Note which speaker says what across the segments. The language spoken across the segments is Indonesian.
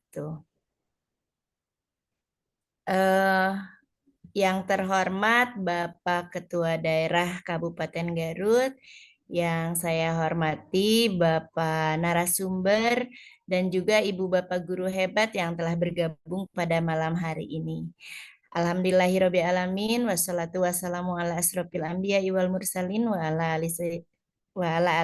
Speaker 1: Tuh. Eh, yang terhormat Bapak Ketua Daerah Kabupaten Garut, yang saya hormati Bapak narasumber dan juga Ibu Bapak guru hebat yang telah bergabung pada malam hari ini. Alhamdulillahirabbil alamin wassalatu wassalamu ala asrofil anbiya wal mursalin wa ala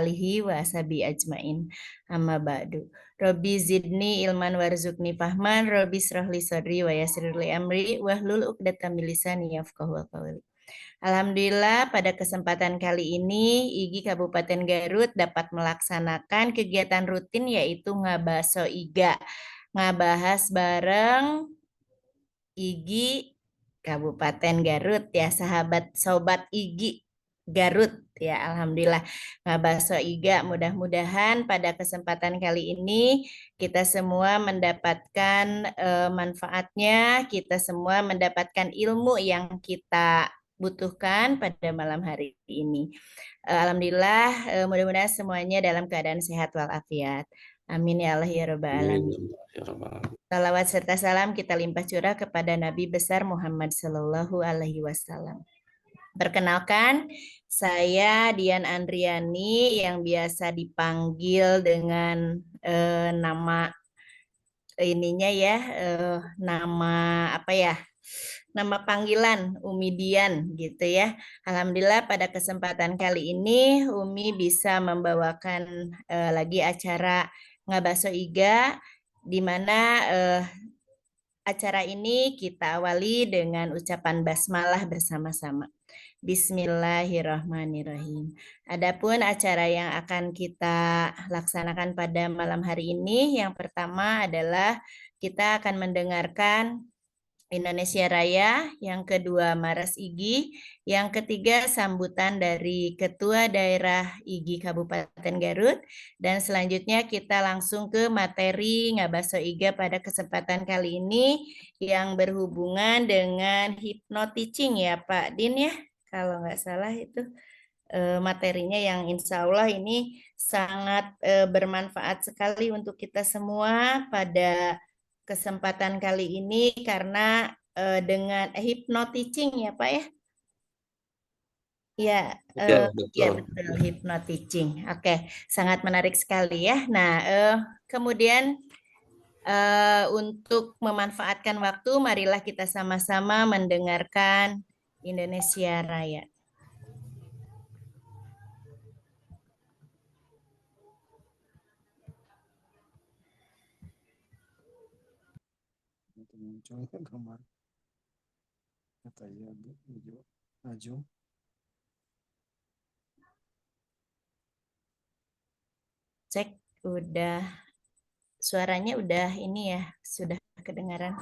Speaker 1: alihi wa ashabi ajmain. Amma ba'du. Robbi zidni ilman warzuqni fahman, Robbi srahli sadri wa yassir li amri wahlul 'uqdatam min lisani yafqahu qawli. Alhamdulillah pada kesempatan kali ini IGI Kabupaten Garut dapat melaksanakan kegiatan rutin yaitu ngabaso iga. Ngabahas bareng IGI Kabupaten Garut ya sahabat sobat IGI Garut ya alhamdulillah ngabaso iga mudah-mudahan pada kesempatan kali ini kita semua mendapatkan manfaatnya, kita semua mendapatkan ilmu yang kita butuhkan pada malam hari ini. Alhamdulillah mudah-mudahan semuanya dalam keadaan sehat walafiat. Amin ya Allah ya rabbal
Speaker 2: Amin.
Speaker 1: alamin.
Speaker 2: Ya Rabbal Alamin.
Speaker 1: Salawat serta salam kita limpah curah kepada Nabi besar Muhammad Sallallahu Alaihi Wasallam. Perkenalkan, saya Dian Andriani yang biasa dipanggil dengan nama ininya ya, nama apa ya? Nama panggilan Umi Dian gitu ya. Alhamdulillah pada kesempatan kali ini Umi bisa membawakan lagi acara Ngabaso Iga di mana acara ini kita awali dengan ucapan basmalah bersama-sama. Bismillahirrahmanirrahim. Adapun acara yang akan kita laksanakan pada malam hari ini, yang pertama adalah kita akan mendengarkan Indonesia Raya, yang kedua Maras IGI, yang ketiga sambutan dari Ketua Daerah IGI Kabupaten Garut, dan selanjutnya kita langsung ke materi Ngabaso IGA pada kesempatan kali ini yang berhubungan dengan hypnoteaching ya Pak Din ya, kalau nggak salah itu materinya yang insya Allah ini sangat bermanfaat sekali untuk kita semua pada kesempatan kali ini karena dengan hypnoteaching ya Pak ya. Ya,
Speaker 2: Ya,
Speaker 1: ya
Speaker 2: betul.
Speaker 1: betul hypnoteaching. Oke, sangat menarik sekali ya. Nah, kemudian untuk memanfaatkan waktu, marilah kita sama-sama mendengarkan Indonesia Raya.
Speaker 3: Munculkan gambar kata ya maju
Speaker 1: Cek, udah suaranya udah ini ya, sudah kedengaran.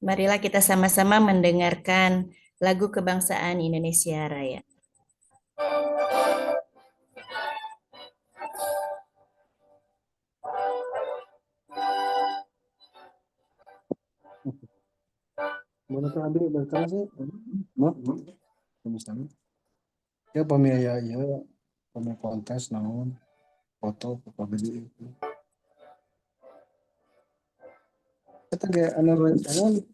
Speaker 1: Marilah kita sama-sama mendengarkan lagu kebangsaan Indonesia Raya.
Speaker 3: mana tuh adik berkeras sih mau misalnya ya pemilih ya pemilih kontes naon foto beli itu kita kayak anu rencana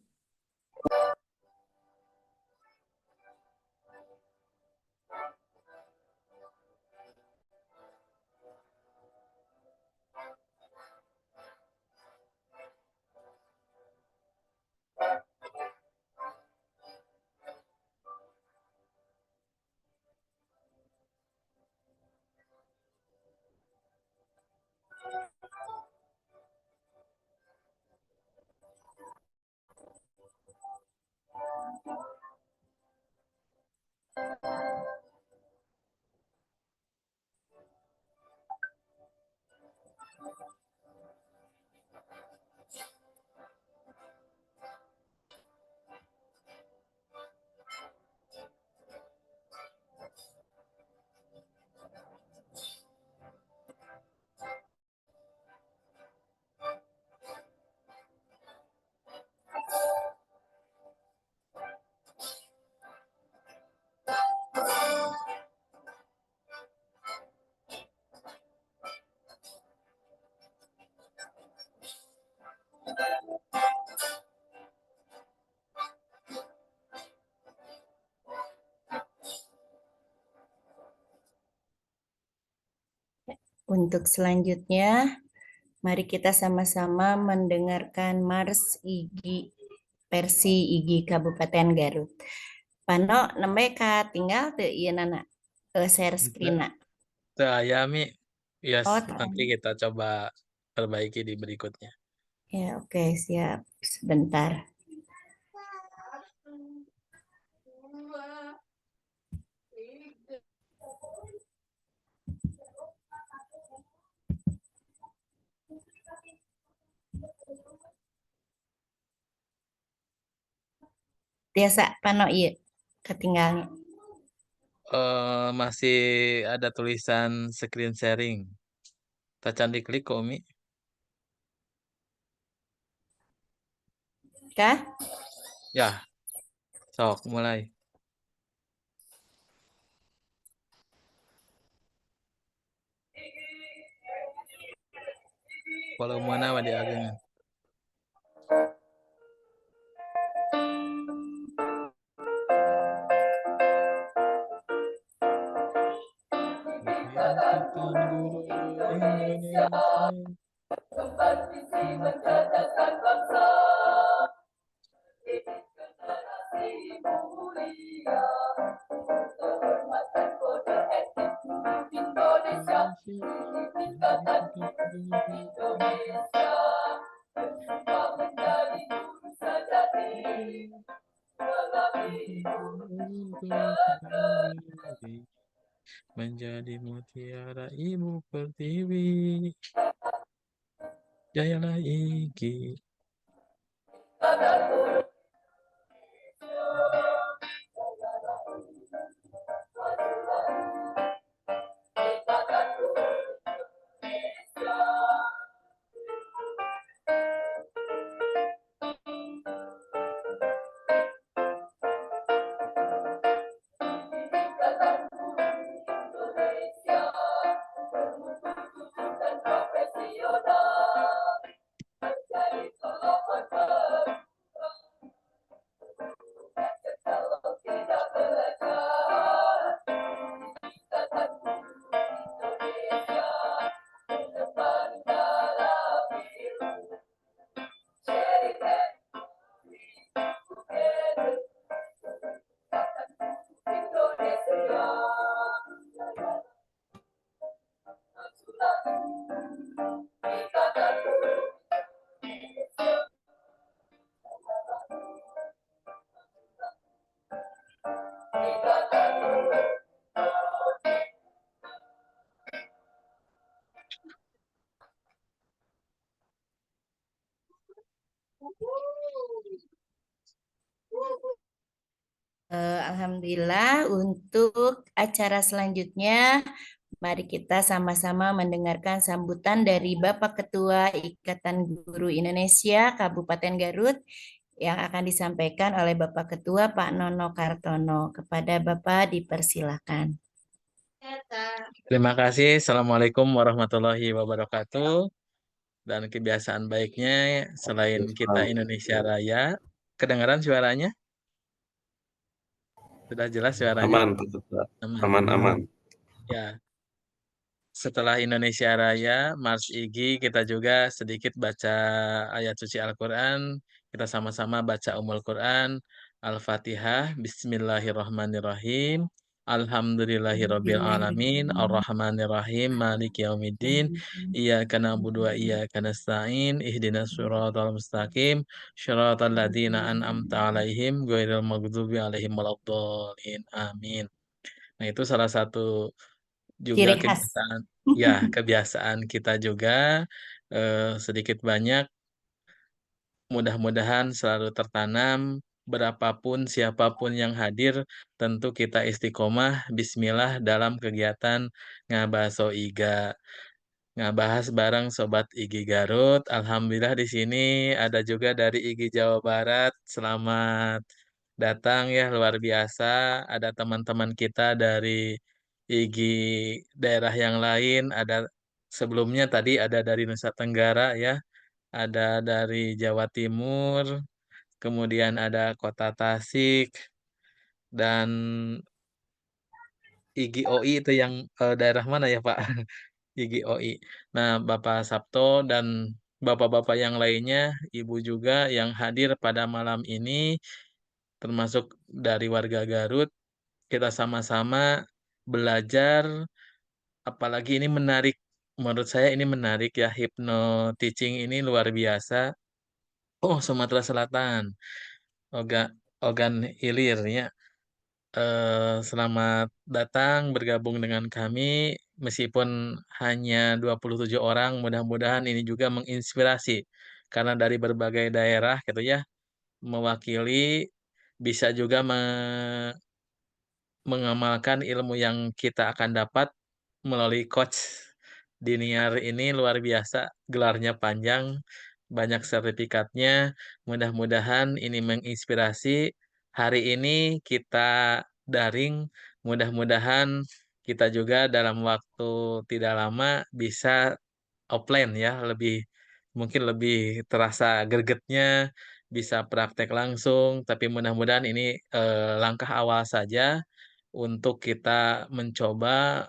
Speaker 1: Untuk selanjutnya, mari kita sama-sama mendengarkan Mars IGI versi IGI Kabupaten Garut. Pano, nembe tinggal tuh iya nana share
Speaker 2: Itu
Speaker 1: screen na.
Speaker 2: Ayami, yes,
Speaker 1: Oh,
Speaker 2: nanti kita coba perbaiki di berikutnya.
Speaker 1: ya oke siap. Sebentar. Biasa Pano iya ketinggalan.
Speaker 2: Masih ada tulisan screen sharing. Tacan diklik kok, Mi.
Speaker 1: Kah?
Speaker 2: Ya, sok mulai. Volume mana wa diagengan. Ikatan Guru Indonesia. Menjadi mutiara ibu pertiwi, jayalah Iki.
Speaker 1: Alhamdulillah untuk acara selanjutnya, mari kita sama-sama mendengarkan sambutan dari Bapak Ketua Ikatan Guru Indonesia Kabupaten Garut yang akan disampaikan oleh Bapak Ketua Pak Nono Kartono. Kepada Bapak dipersilakan.
Speaker 2: Terima kasih. Assalamualaikum warahmatullahi wabarakatuh. Dan kebiasaan baiknya selain kita Indonesia Raya, kedengaran suaranya? Sudah jelas suaranya?
Speaker 4: Aman, Pak Ketua.
Speaker 2: Aman.
Speaker 4: Aman.
Speaker 2: Ya, setelah Indonesia Raya, Mars Igi, kita juga sedikit baca ayat suci Al-Quran. Kita sama-sama baca Quran, Al-Fatihah, Bismillahirrahmanirrahim. Alhamdulillahirabbil alamin, Ar-Rahmanirrahim, Maliki yaumiddin. Iyyaka na'budu wa iyyaka nasta'in, ihdinas siratal mustaqim, syiratal ladzina an'amta 'alaihim, ghairil maghdubi 'alaihim waladdallin. Amin. Nah, itu salah satu juga
Speaker 1: Ciri khas.
Speaker 2: kebiasaan kita juga sedikit banyak mudah-mudahan selalu tertanam berapapun siapapun yang hadir tentu kita istiqomah bismillah dalam kegiatan ngabaso iga ngabahas bareng Sobat Igi Garut. Alhamdulillah di sini ada juga dari Igi Jawa Barat. Selamat datang ya, luar biasa. Ada teman-teman kita dari Igi daerah yang lain. Ada sebelumnya tadi ada dari Nusa Tenggara ya. Ada dari Jawa Timur. Kemudian ada Kota Tasik. Dan Igi OI itu yang daerah mana ya Pak? IGOI. Nah, Bapak Sabto dan bapak-bapak yang lainnya, ibu juga yang hadir pada malam ini, termasuk dari warga Garut, kita sama-sama belajar, apalagi ini menarik, menurut saya ini menarik ya, hypno teaching ini luar biasa. Oh, Sumatera Selatan, Ogan Ilir ya. Selamat datang bergabung dengan kami, meskipun hanya 27 orang, mudah-mudahan ini juga menginspirasi. Karena dari berbagai daerah gitu ya, mewakili bisa juga mengamalkan ilmu yang kita akan dapat melalui coach Diniar ini luar biasa, gelarnya panjang, banyak sertifikatnya. Mudah-mudahan ini menginspirasi. Hari ini kita daring, mudah-mudahan kita juga dalam waktu tidak lama bisa offline ya, mungkin lebih terasa gregetnya, bisa praktek langsung, tapi mudah-mudahan ini langkah awal saja untuk kita mencoba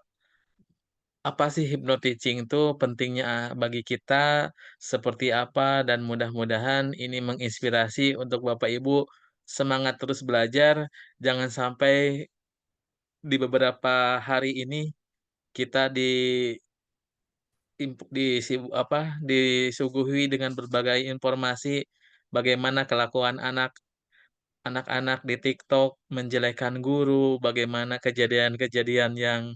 Speaker 2: apa sih hypnoteaching itu pentingnya bagi kita seperti apa dan mudah-mudahan ini menginspirasi untuk Bapak Ibu semangat terus belajar, jangan sampai di beberapa hari ini kita disuguhi dengan berbagai informasi bagaimana kelakuan anak-anak di TikTok menjelekan guru, bagaimana kejadian-kejadian yang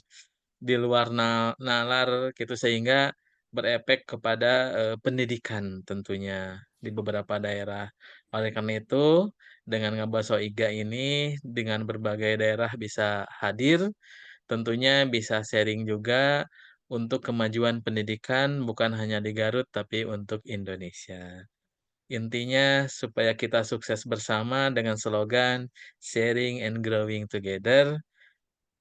Speaker 2: di luar nalar gitu sehingga berefek kepada pendidikan tentunya di beberapa daerah. Oleh karena itu, dengan Ngabaso Iga ini dengan berbagai daerah bisa hadir, tentunya bisa sharing juga untuk kemajuan pendidikan bukan hanya di Garut tapi untuk Indonesia. Intinya supaya kita sukses bersama dengan slogan sharing and growing together.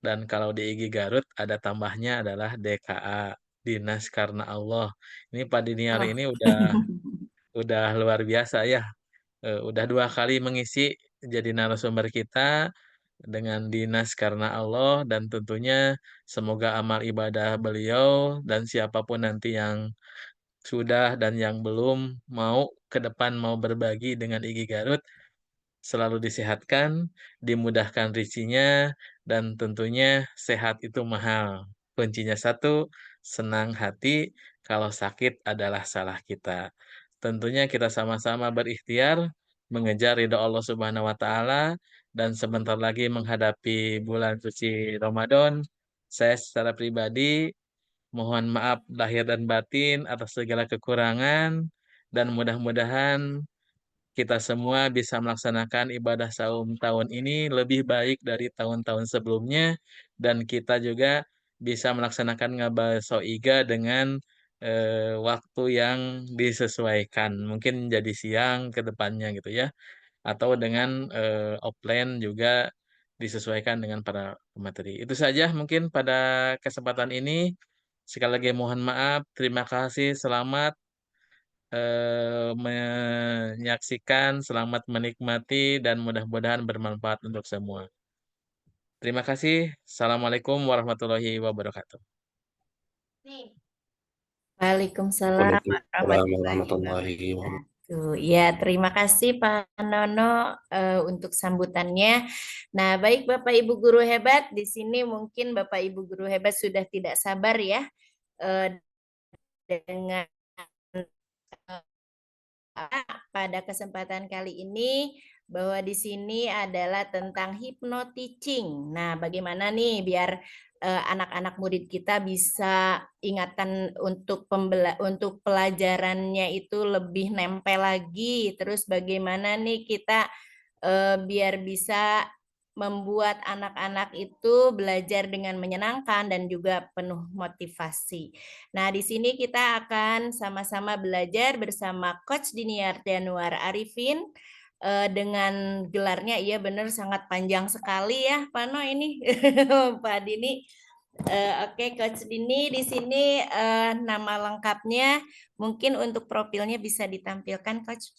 Speaker 2: Dan kalau di IG Garut ada tambahnya adalah DKA, Dinas Karena Allah. Ini Pak Diniar
Speaker 1: Oh.
Speaker 2: ini udah luar biasa ya. Udah 2 kali mengisi jadi narasumber kita dengan Dinas Karena Allah dan tentunya semoga amal ibadah beliau dan siapapun nanti yang sudah dan yang belum mau ke depan mau berbagi dengan IG Garut selalu disehatkan, dimudahkan rezekinya, dan tentunya sehat itu mahal. Kuncinya satu, senang hati, kalau sakit adalah salah kita. Tentunya kita sama-sama berikhtiar, mengejar ridho Allah Subhanahu wa Ta'ala, dan sebentar lagi menghadapi bulan suci Ramadan. Saya secara pribadi mohon maaf lahir dan batin atas segala kekurangan, dan mudah-mudahan kita semua bisa melaksanakan ibadah saum tahun ini lebih baik dari tahun-tahun sebelumnya dan kita juga bisa melaksanakan ngabaso iga dengan waktu yang disesuaikan. Mungkin jadi siang ke depannya gitu ya. Atau dengan offline juga disesuaikan dengan para pemateri. Itu saja mungkin pada kesempatan ini. Sekali lagi mohon maaf. Terima kasih. Selamat menyaksikan, selamat menikmati, dan mudah-mudahan bermanfaat untuk semua. Terima kasih. Assalamualaikum warahmatullahi wabarakatuh.
Speaker 1: Waalaikumsalam
Speaker 4: Waalaikumsalam
Speaker 1: warahmatullahi
Speaker 4: warahmatullahi wabarakatuh.
Speaker 1: wabarakatuh. Ya, terima kasih Pak Nono untuk sambutannya. Nah, baik Bapak Ibu guru hebat, di sini mungkin Bapak Ibu guru hebat sudah tidak sabar ya dengan pada kesempatan kali ini bahwa di sini adalah tentang hypnoteaching. Nah, bagaimana nih biar anak-anak murid kita bisa ingatan untuk untuk pelajarannya itu lebih nempel lagi. Terus bagaimana nih kita biar bisa membuat anak-anak itu belajar dengan menyenangkan dan juga penuh motivasi. Nah, di sini kita akan sama-sama belajar bersama Coach Diniar Januar Arifin dengan gelarnya, iya benar sangat panjang sekali ya, Pano ini, Pak Dini. Oke, Coach Dini di sini nama lengkapnya mungkin untuk profilnya bisa ditampilkan, Coach.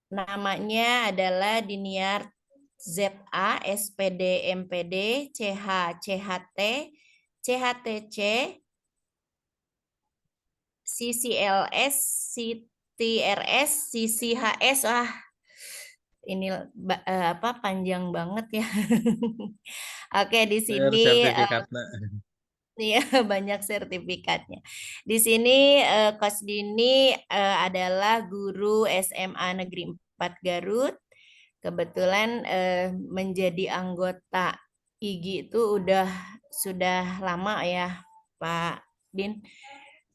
Speaker 1: Namanya adalah Diniar ZA, SPD, MPD, CH, CHT, CHTC, CCLS, CTRS, CCHS. Wah, ini panjang banget ya. Oke, di
Speaker 2: Bayar
Speaker 1: sini
Speaker 2: sertifikatnya.
Speaker 1: iya, banyak sertifikatnya. Di sini Coach Dini adalah guru SMA Negeri 4 Garut. Kebetulan menjadi anggota IGI itu sudah lama ya, Pak Din.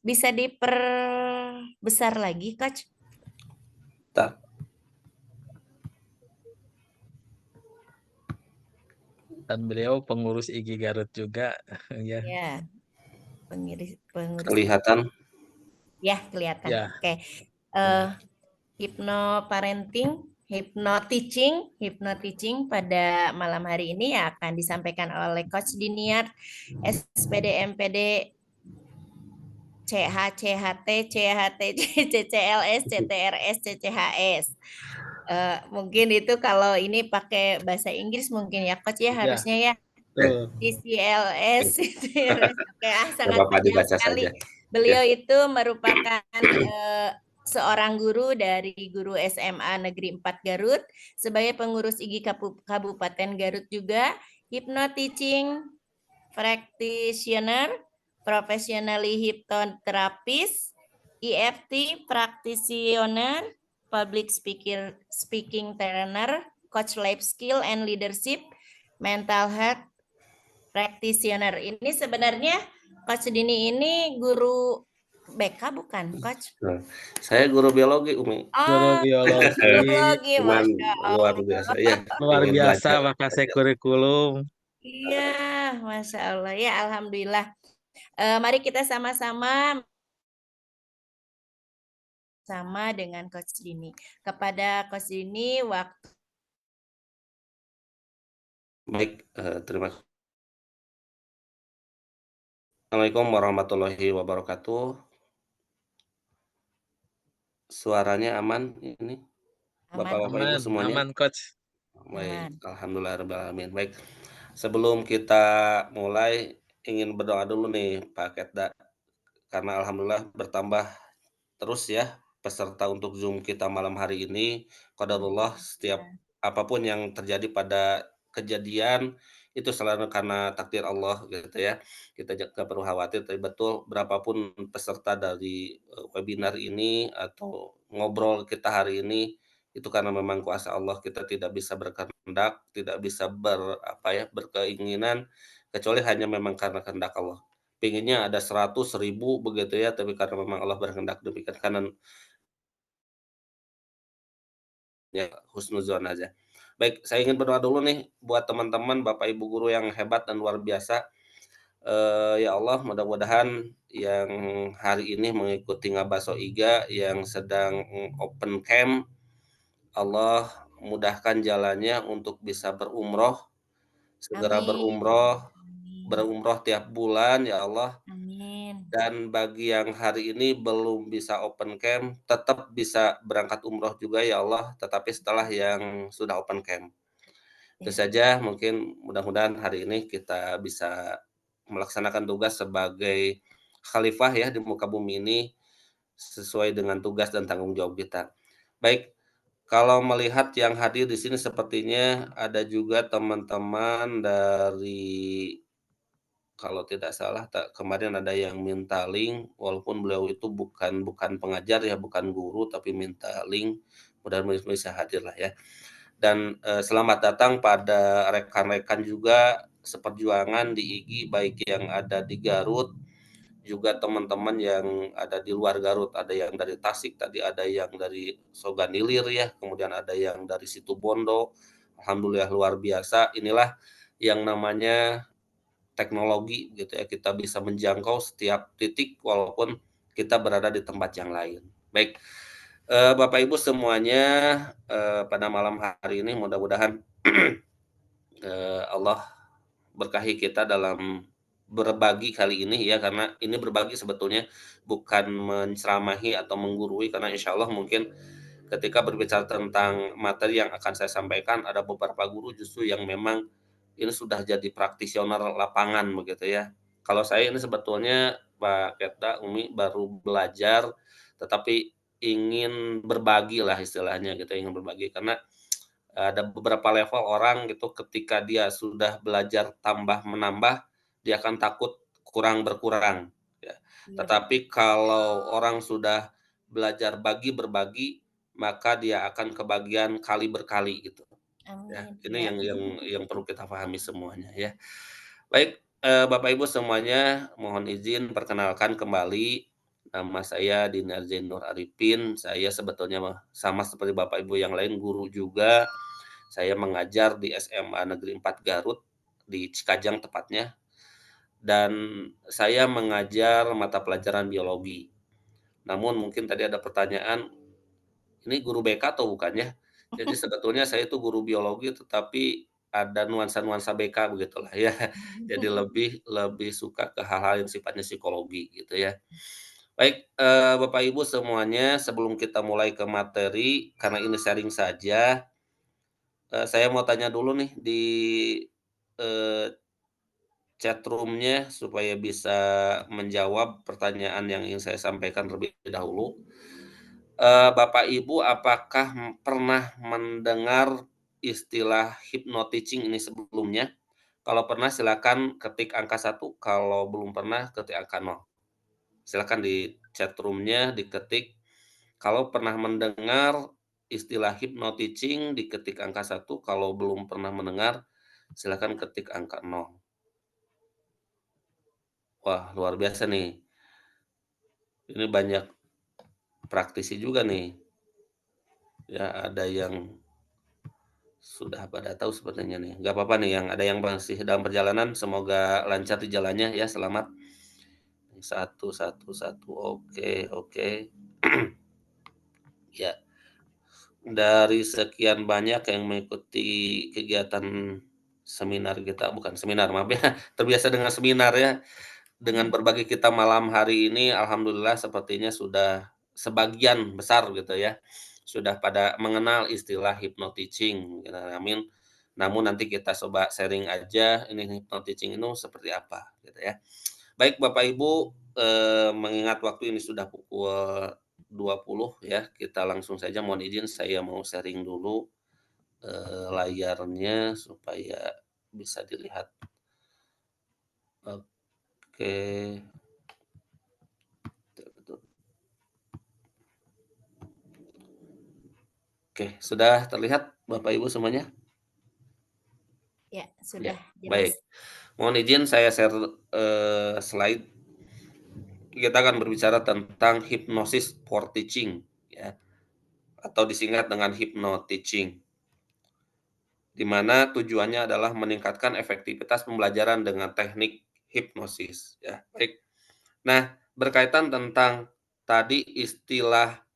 Speaker 1: Bisa diperbesar lagi, Coach?
Speaker 4: Tak.
Speaker 2: Dan beliau pengurus IGI Garut juga. Ya.
Speaker 1: Ya, pengurus.
Speaker 4: Kelihatan.
Speaker 1: Ya, kelihatan.
Speaker 2: Ya.
Speaker 1: Oke. Hypnoparenting, hypnoteaching pada malam hari ini akan disampaikan oleh Coach Diniar, SPD, MPD, CH, CHT, CHTC, CCLS, CTRS, CCHS. Mungkin itu kalau ini pakai bahasa Inggris mungkin ya Coach ya, harusnya ya. CCLS, CTRS. Oke, sangat
Speaker 4: Bapak
Speaker 1: panjang
Speaker 4: dibaca
Speaker 1: sekali.
Speaker 4: saja.
Speaker 1: Beliau itu merupakan seorang guru dari guru SMA Negeri 4 Garut, sebagai pengurus IGI Kabupaten Garut juga, hypnoteaching practitioner, professionally hypnotherapist, EFT practitioner, public speaking trainer, coach life skill and leadership, mental health practitioner. Ini sebenarnya Coach Dini ini guru BK bukan, Coach?
Speaker 4: Saya guru biologi, Umi.
Speaker 2: Guru biologi.
Speaker 1: Biologi,
Speaker 4: Cuman
Speaker 1: Masya
Speaker 4: luar
Speaker 1: Allah.
Speaker 4: biasa ya.
Speaker 2: Luar
Speaker 4: Ingin
Speaker 2: biasa
Speaker 4: belajar.
Speaker 2: makasih kurikulum.
Speaker 1: Iya, Masya Allah. Ya, Alhamdulillah. Mari kita sama-sama dengan Coach Dini. Kepada Coach Dini, waktu.
Speaker 4: Baik, terima kasih. Assalamualaikum warahmatullahi wabarakatuh. Suaranya aman ini? Bapak-bapak Ibu semuanya?
Speaker 2: Aman, Coach.
Speaker 4: Baik, alhamdulillahirrahmanirrahim. Baik, sebelum kita mulai, ingin berdoa dulu nih Pak Ketda. Karena alhamdulillah bertambah terus ya peserta untuk Zoom kita malam hari ini. Qadarullah, setiap apapun yang terjadi pada kejadian itu selalu karena takdir Allah gitu ya. Kita gak perlu khawatir, tapi betul berapapun peserta dari webinar ini atau ngobrol kita hari ini itu karena memang kuasa Allah. Kita tidak bisa berkehendak, tidak bisa berkeinginan kecuali hanya memang karena kehendak Allah. Pinginnya ada 100.000 begitu ya, tapi karena memang Allah berkehendak demikian, kanan ya husnuzon aja. Baik, saya ingin berdoa dulu nih buat teman-teman Bapak Ibu guru yang hebat dan luar biasa. Ya Allah, mudah-mudahan yang hari ini mengikuti Ngabaso IGA yang sedang open camp, Allah mudahkan jalannya untuk bisa berumroh, segera berumroh tiap bulan ya Allah.
Speaker 1: Amin.
Speaker 4: Dan bagi yang hari ini belum bisa open camp, tetap bisa berangkat umroh juga ya Allah, tetapi setelah yang sudah open camp. Itu saja, mungkin mudah-mudahan hari ini kita bisa melaksanakan tugas sebagai khalifah ya di muka bumi ini sesuai dengan tugas dan tanggung jawab kita. Baik, kalau melihat yang hadir di sini sepertinya ada juga teman-teman dari, kalau tidak salah kemarin ada yang minta link, walaupun beliau itu bukan pengajar ya, bukan guru, tapi minta link, mudah-mudahan bisa hadir lah ya. Dan selamat datang pada rekan-rekan juga seperjuangan di IGI, baik yang ada di Garut, juga teman-teman yang ada di luar Garut, ada yang dari Tasik tadi, ada yang dari Soganilir ya, kemudian ada yang dari Situbondo. Alhamdulillah luar biasa. Inilah yang namanya teknologi gitu ya, kita bisa menjangkau setiap titik walaupun kita berada di tempat yang lain. Baik, Bapak Ibu semuanya, pada malam hari ini mudah-mudahan Allah berkahi kita dalam berbagi kali ini ya, karena ini berbagi sebetulnya bukan menceramahi atau menggurui, karena insya Allah mungkin ketika berbicara tentang materi yang akan saya sampaikan, ada beberapa guru justru yang memang ini sudah jadi praktisioner lapangan begitu ya. Kalau saya ini sebetulnya Pak Keta, Umi baru belajar, tetapi ingin berbagi lah istilahnya gitu, ingin berbagi karena ada beberapa level orang gitu ketika dia sudah belajar tambah menambah, dia akan takut kurang berkurang ya.
Speaker 1: Iya.
Speaker 4: Tetapi kalau orang sudah belajar bagi berbagi, maka dia akan kebagian kali berkali gitu. Ya,
Speaker 1: Amin.
Speaker 4: ini
Speaker 1: Ya.
Speaker 4: yang perlu kita pahami semuanya ya. Baik, Bapak Ibu semuanya, mohon izin perkenalkan kembali, nama saya Dinarzain Nur Arifin. Saya sebetulnya sama seperti Bapak Ibu yang lain, guru juga. Saya mengajar di SMA Negeri 4 Garut, di Cikajang tepatnya, dan saya mengajar mata pelajaran biologi. Namun mungkin tadi ada pertanyaan, ini guru BK atau bukan ya? Jadi sebetulnya saya itu guru biologi tetapi ada nuansa-nuansa BK begitulah ya. Jadi lebih lebih suka ke hal-hal yang sifatnya psikologi gitu ya. Baik, Bapak Ibu semuanya, sebelum kita mulai ke materi, karena ini sharing saja, saya mau tanya dulu nih di, eee, chat room-nya supaya bisa menjawab pertanyaan yang ingin saya sampaikan terlebih dahulu. Bapak Ibu apakah pernah mendengar istilah hypnoteaching ini sebelumnya? Kalau pernah silakan ketik angka 1, kalau belum pernah ketik angka 0. Silakan di chat room-nya diketik, kalau pernah mendengar istilah hypnoteaching diketik angka 1, kalau belum pernah mendengar silakan ketik angka 0. Wah, luar biasa nih. Ini banyak praktisi juga nih. Ya, ada yang sudah pada tahu sepertinya nih. Nggak apa-apa nih yang ada yang masih dalam perjalanan, semoga lancar di jalannya ya, selamat. 1. Oke oke. Ya, dari sekian banyak yang mengikuti kegiatan seminar kita bukan seminar, maaf ya, terbiasa dengan seminar ya. Dengan berbagi kita malam hari ini, alhamdulillah sepertinya sudah sebagian besar gitu ya, sudah pada mengenal istilah hypnoteaching, gitu, amin. Namun nanti kita coba sharing aja ini hypnoteaching itu seperti apa gitu ya. Baik Bapak Ibu, mengingat waktu ini sudah pukul 20 ya, kita langsung saja mohon izin saya mau sharing dulu, layarnya supaya bisa dilihat. Oke. Betul. Oke, sudah terlihat Bapak Ibu semuanya?
Speaker 1: Ya,
Speaker 4: Ya,
Speaker 1: sudah jelas.
Speaker 4: baik. Mohon izin saya share, slide. Kita akan berbicara tentang hypnosis for teaching ya, atau disingkat dengan hypnoteaching. Di mana tujuannya adalah meningkatkan efektivitas pembelajaran dengan teknik hipnosis ya. Baik. Nah, berkaitan tentang tadi istilah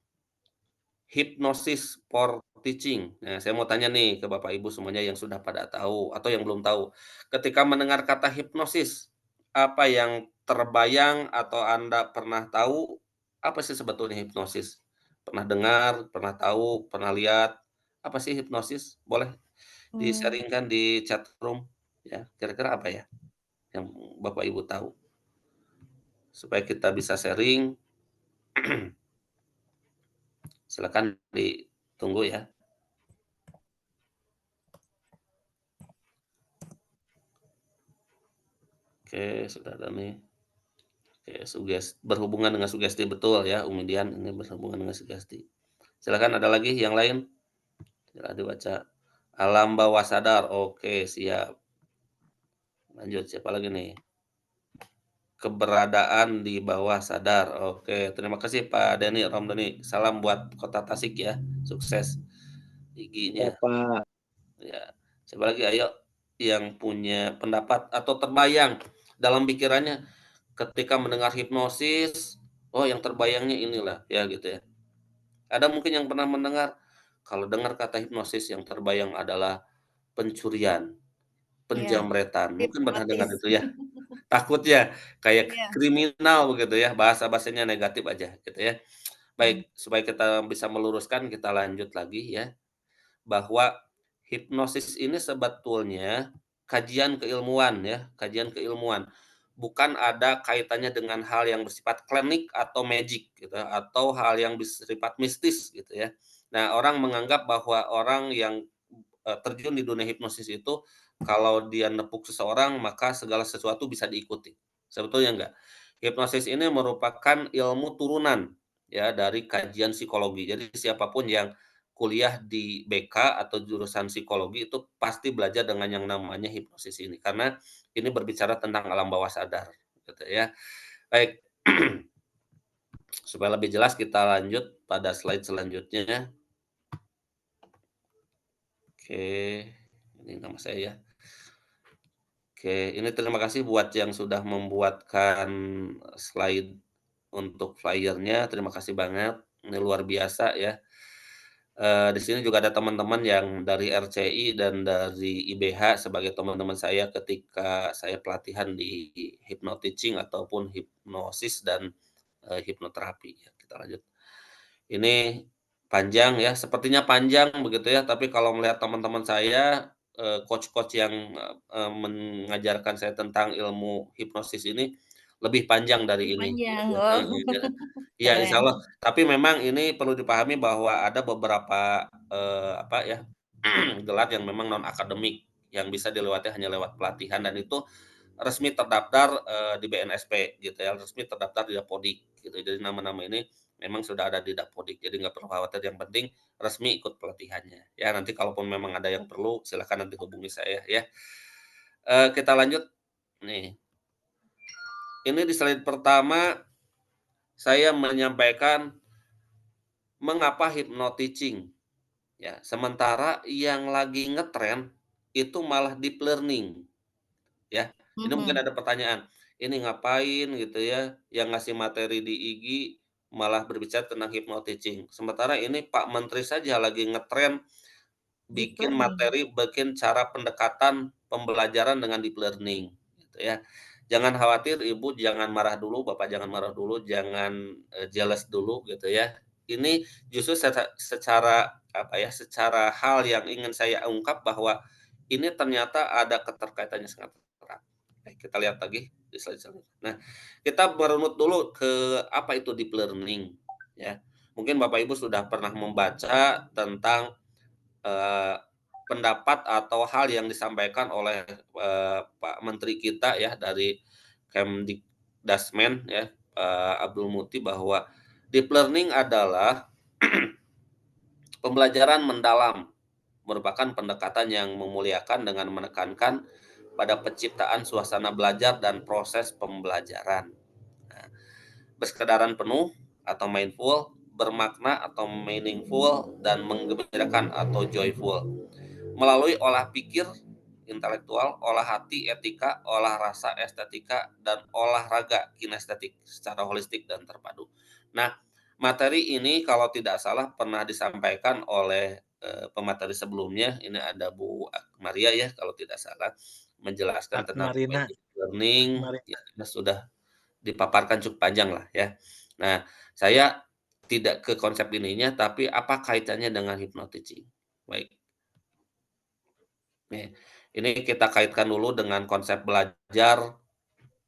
Speaker 4: hypnosis for teaching. Nah, saya mau tanya nih ke Bapak Ibu semuanya yang sudah pada tahu atau yang belum tahu. Ketika mendengar kata hipnosis, apa yang terbayang atau Anda pernah tahu, apa sih sebetulnya hipnosis? Pernah dengar, pernah tahu, pernah lihat, apa sih hipnosis? Boleh
Speaker 1: Hmm,
Speaker 4: di-sharing-kan di chat room ya, kira-kira apa ya yang Bapak Ibu tahu? Supaya kita bisa sharing, silakan ditunggu ya. Oke, sudah ada nih. Oke, berhubungan dengan sugesti betul ya, Umidian ini berhubungan dengan sugesti. Silakan ada lagi yang lain? Silakan dibaca. Alam bawah sadar. Oke, siap. Lanjut, siapa lagi nih? Keberadaan di bawah sadar. Oke, terima kasih Pak Denny Romdani. Salam buat Kota Tasik ya. Sukses giginya.
Speaker 5: Pak.
Speaker 4: Ya. Siapa lagi? Ayo yang punya pendapat atau terbayang dalam pikirannya ketika mendengar hipnosis, oh yang terbayangnya inilah ya gitu ya. Ada mungkin yang pernah mendengar, kalau dengar kata hipnosis yang terbayang adalah pencurian,
Speaker 1: ya,
Speaker 4: penjamretan, mungkin pernah dengar
Speaker 1: hipnotis.
Speaker 4: itu ya? Takut ya, kayak
Speaker 1: Iya.
Speaker 4: kriminal begitu ya, bahasa-bahasanya negatif aja gitu ya. Baik, supaya kita bisa meluruskan, kita lanjut lagi ya, bahwa hipnosis ini sebetulnya kajian keilmuan ya, kajian keilmuan. Bukan ada kaitannya dengan hal yang bersifat klinik atau magic gitu, atau hal yang bersifat mistis gitu ya. Nah, orang menganggap bahwa orang yang terjun di dunia hipnosis itu kalau dia nepuk seseorang maka segala sesuatu bisa diikuti. Sebetulnya enggak. Hipnosis ini merupakan ilmu turunan ya dari kajian psikologi. Jadi siapapun yang kuliah di BK atau jurusan psikologi itu pasti belajar dengan yang namanya hipnosis ini karena ini berbicara tentang alam bawah sadar gitu ya. Baik. Supaya lebih jelas kita lanjut pada slide selanjutnya. Oke, ini nama saya ya. Oke, ini terima kasih buat yang sudah membuatkan slide untuk flyer-nya, terima kasih banget, ini luar biasa ya. Di sini juga ada teman-teman yang dari RCI dan dari IBH sebagai teman-teman saya ketika saya pelatihan di hypnoteaching ataupun hipnosis dan, hipnoterapi ya. Kita lanjut. Ini panjang ya, sepertinya panjang begitu ya, tapi kalau melihat teman-teman saya, coach-coach yang, mengajarkan saya tentang ilmu hipnosis ini, lebih panjang dari ini
Speaker 1: Panjang,
Speaker 4: gitu ya,
Speaker 1: oh
Speaker 4: heeh, ya. Iya, insya
Speaker 1: keren.
Speaker 4: Allah. Tapi memang ini perlu dipahami bahwa ada beberapa, apa ya, gelar yang memang non akademik, yang bisa dilewati hanya lewat pelatihan dan itu resmi terdaftar, di BNSP gitu ya, resmi terdaftar di Dapodik gitu. Jadi nama-nama ini memang sudah ada di Dapodik, jadi nggak perlu khawatir, yang penting resmi ikut pelatihannya. Ya nanti kalaupun memang ada yang perlu, silakan nanti hubungi saya ya. Kita lanjut nih. Ini di slide pertama saya menyampaikan mengapa hypnoteaching ya, sementara yang lagi ngetren itu malah deep learning. Ya, ini mungkin
Speaker 1: Mhm.
Speaker 4: ada pertanyaan, ini ngapain gitu ya, yang ngasih materi di IG malah berbicara tentang hypnoteaching. Sementara ini Pak Menteri saja lagi ngetren
Speaker 1: Deep
Speaker 4: bikin
Speaker 1: learning.
Speaker 4: materi, bikin cara pendekatan pembelajaran dengan deep learning, gitu ya. Jangan khawatir Ibu, jangan marah dulu, Bapak jangan marah dulu, jangan, jealous dulu gitu ya. Ini justru secara apa ya, secara hal yang ingin saya ungkap bahwa ini ternyata ada keterkaitannya sangat erat. Baik, kita lihat lagi di slide selanjutnya. Nah, kita merunut dulu ke apa itu deep learning ya. Mungkin Bapak Ibu sudah pernah membaca tentang Eee, pendapat atau hal yang disampaikan oleh, Pak Menteri kita ya dari Kemdikdasmen ya, Abdul Muti bahwa deep learning adalah pembelajaran mendalam, merupakan pendekatan yang memuliakan dengan menekankan pada penciptaan suasana belajar dan proses pembelajaran. Nah, berkesadaran penuh atau mindful, bermakna atau meaningful, dan menggembirakan atau joyful. Melalui olah pikir intelektual, olah hati etika, olah rasa estetika, dan olahraga kinestetik secara holistik dan terpadu. Nah, materi ini kalau tidak salah pernah disampaikan oleh pemateri sebelumnya, ini ada Bu Maria ya kalau tidak salah, menjelaskan tentang apa
Speaker 2: Akmarina,
Speaker 4: itu learning,
Speaker 2: Akmarina.
Speaker 4: ya sudah dipaparkan cukup panjang lah ya. Nah, saya tidak ke konsep ininya, tapi apa kaitannya dengan hypnoteaching? Baik. Nih, ini kita kaitkan dulu dengan konsep belajar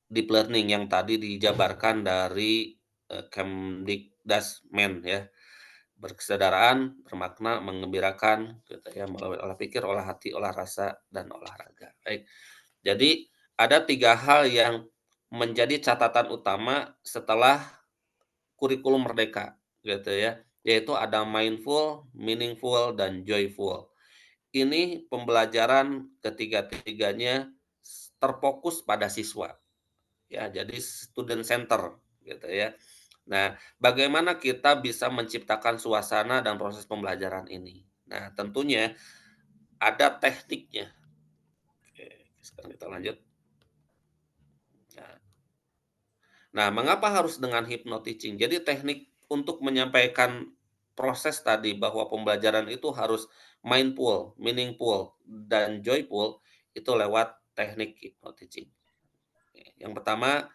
Speaker 4: deep learning yang tadi dijabarkan dari, Kemdikdasmen ya. Berkesadaran, bermakna, menggembirakan, gitu ya, melalui olah pikir, olah hati, olah rasa, dan olahraga. Baik, jadi ada 3 hal yang menjadi catatan utama setelah kurikulum merdeka, gitu ya, yaitu ada mindful, meaningful, dan joyful. Ini pembelajaran ketiga-tiganya terfokus pada siswa, ya, jadi student center, gitu ya. Nah, bagaimana kita bisa menciptakan suasana dan proses pembelajaran ini? Nah, tentunya ada tekniknya. Oke, sekarang kita lanjut. Nah nah, mengapa harus dengan hypnoteaching? Jadi teknik untuk menyampaikan proses tadi bahwa pembelajaran itu harus mindful, meaningful, dan joyful itu lewat teknik hypnoteaching. Yang pertama,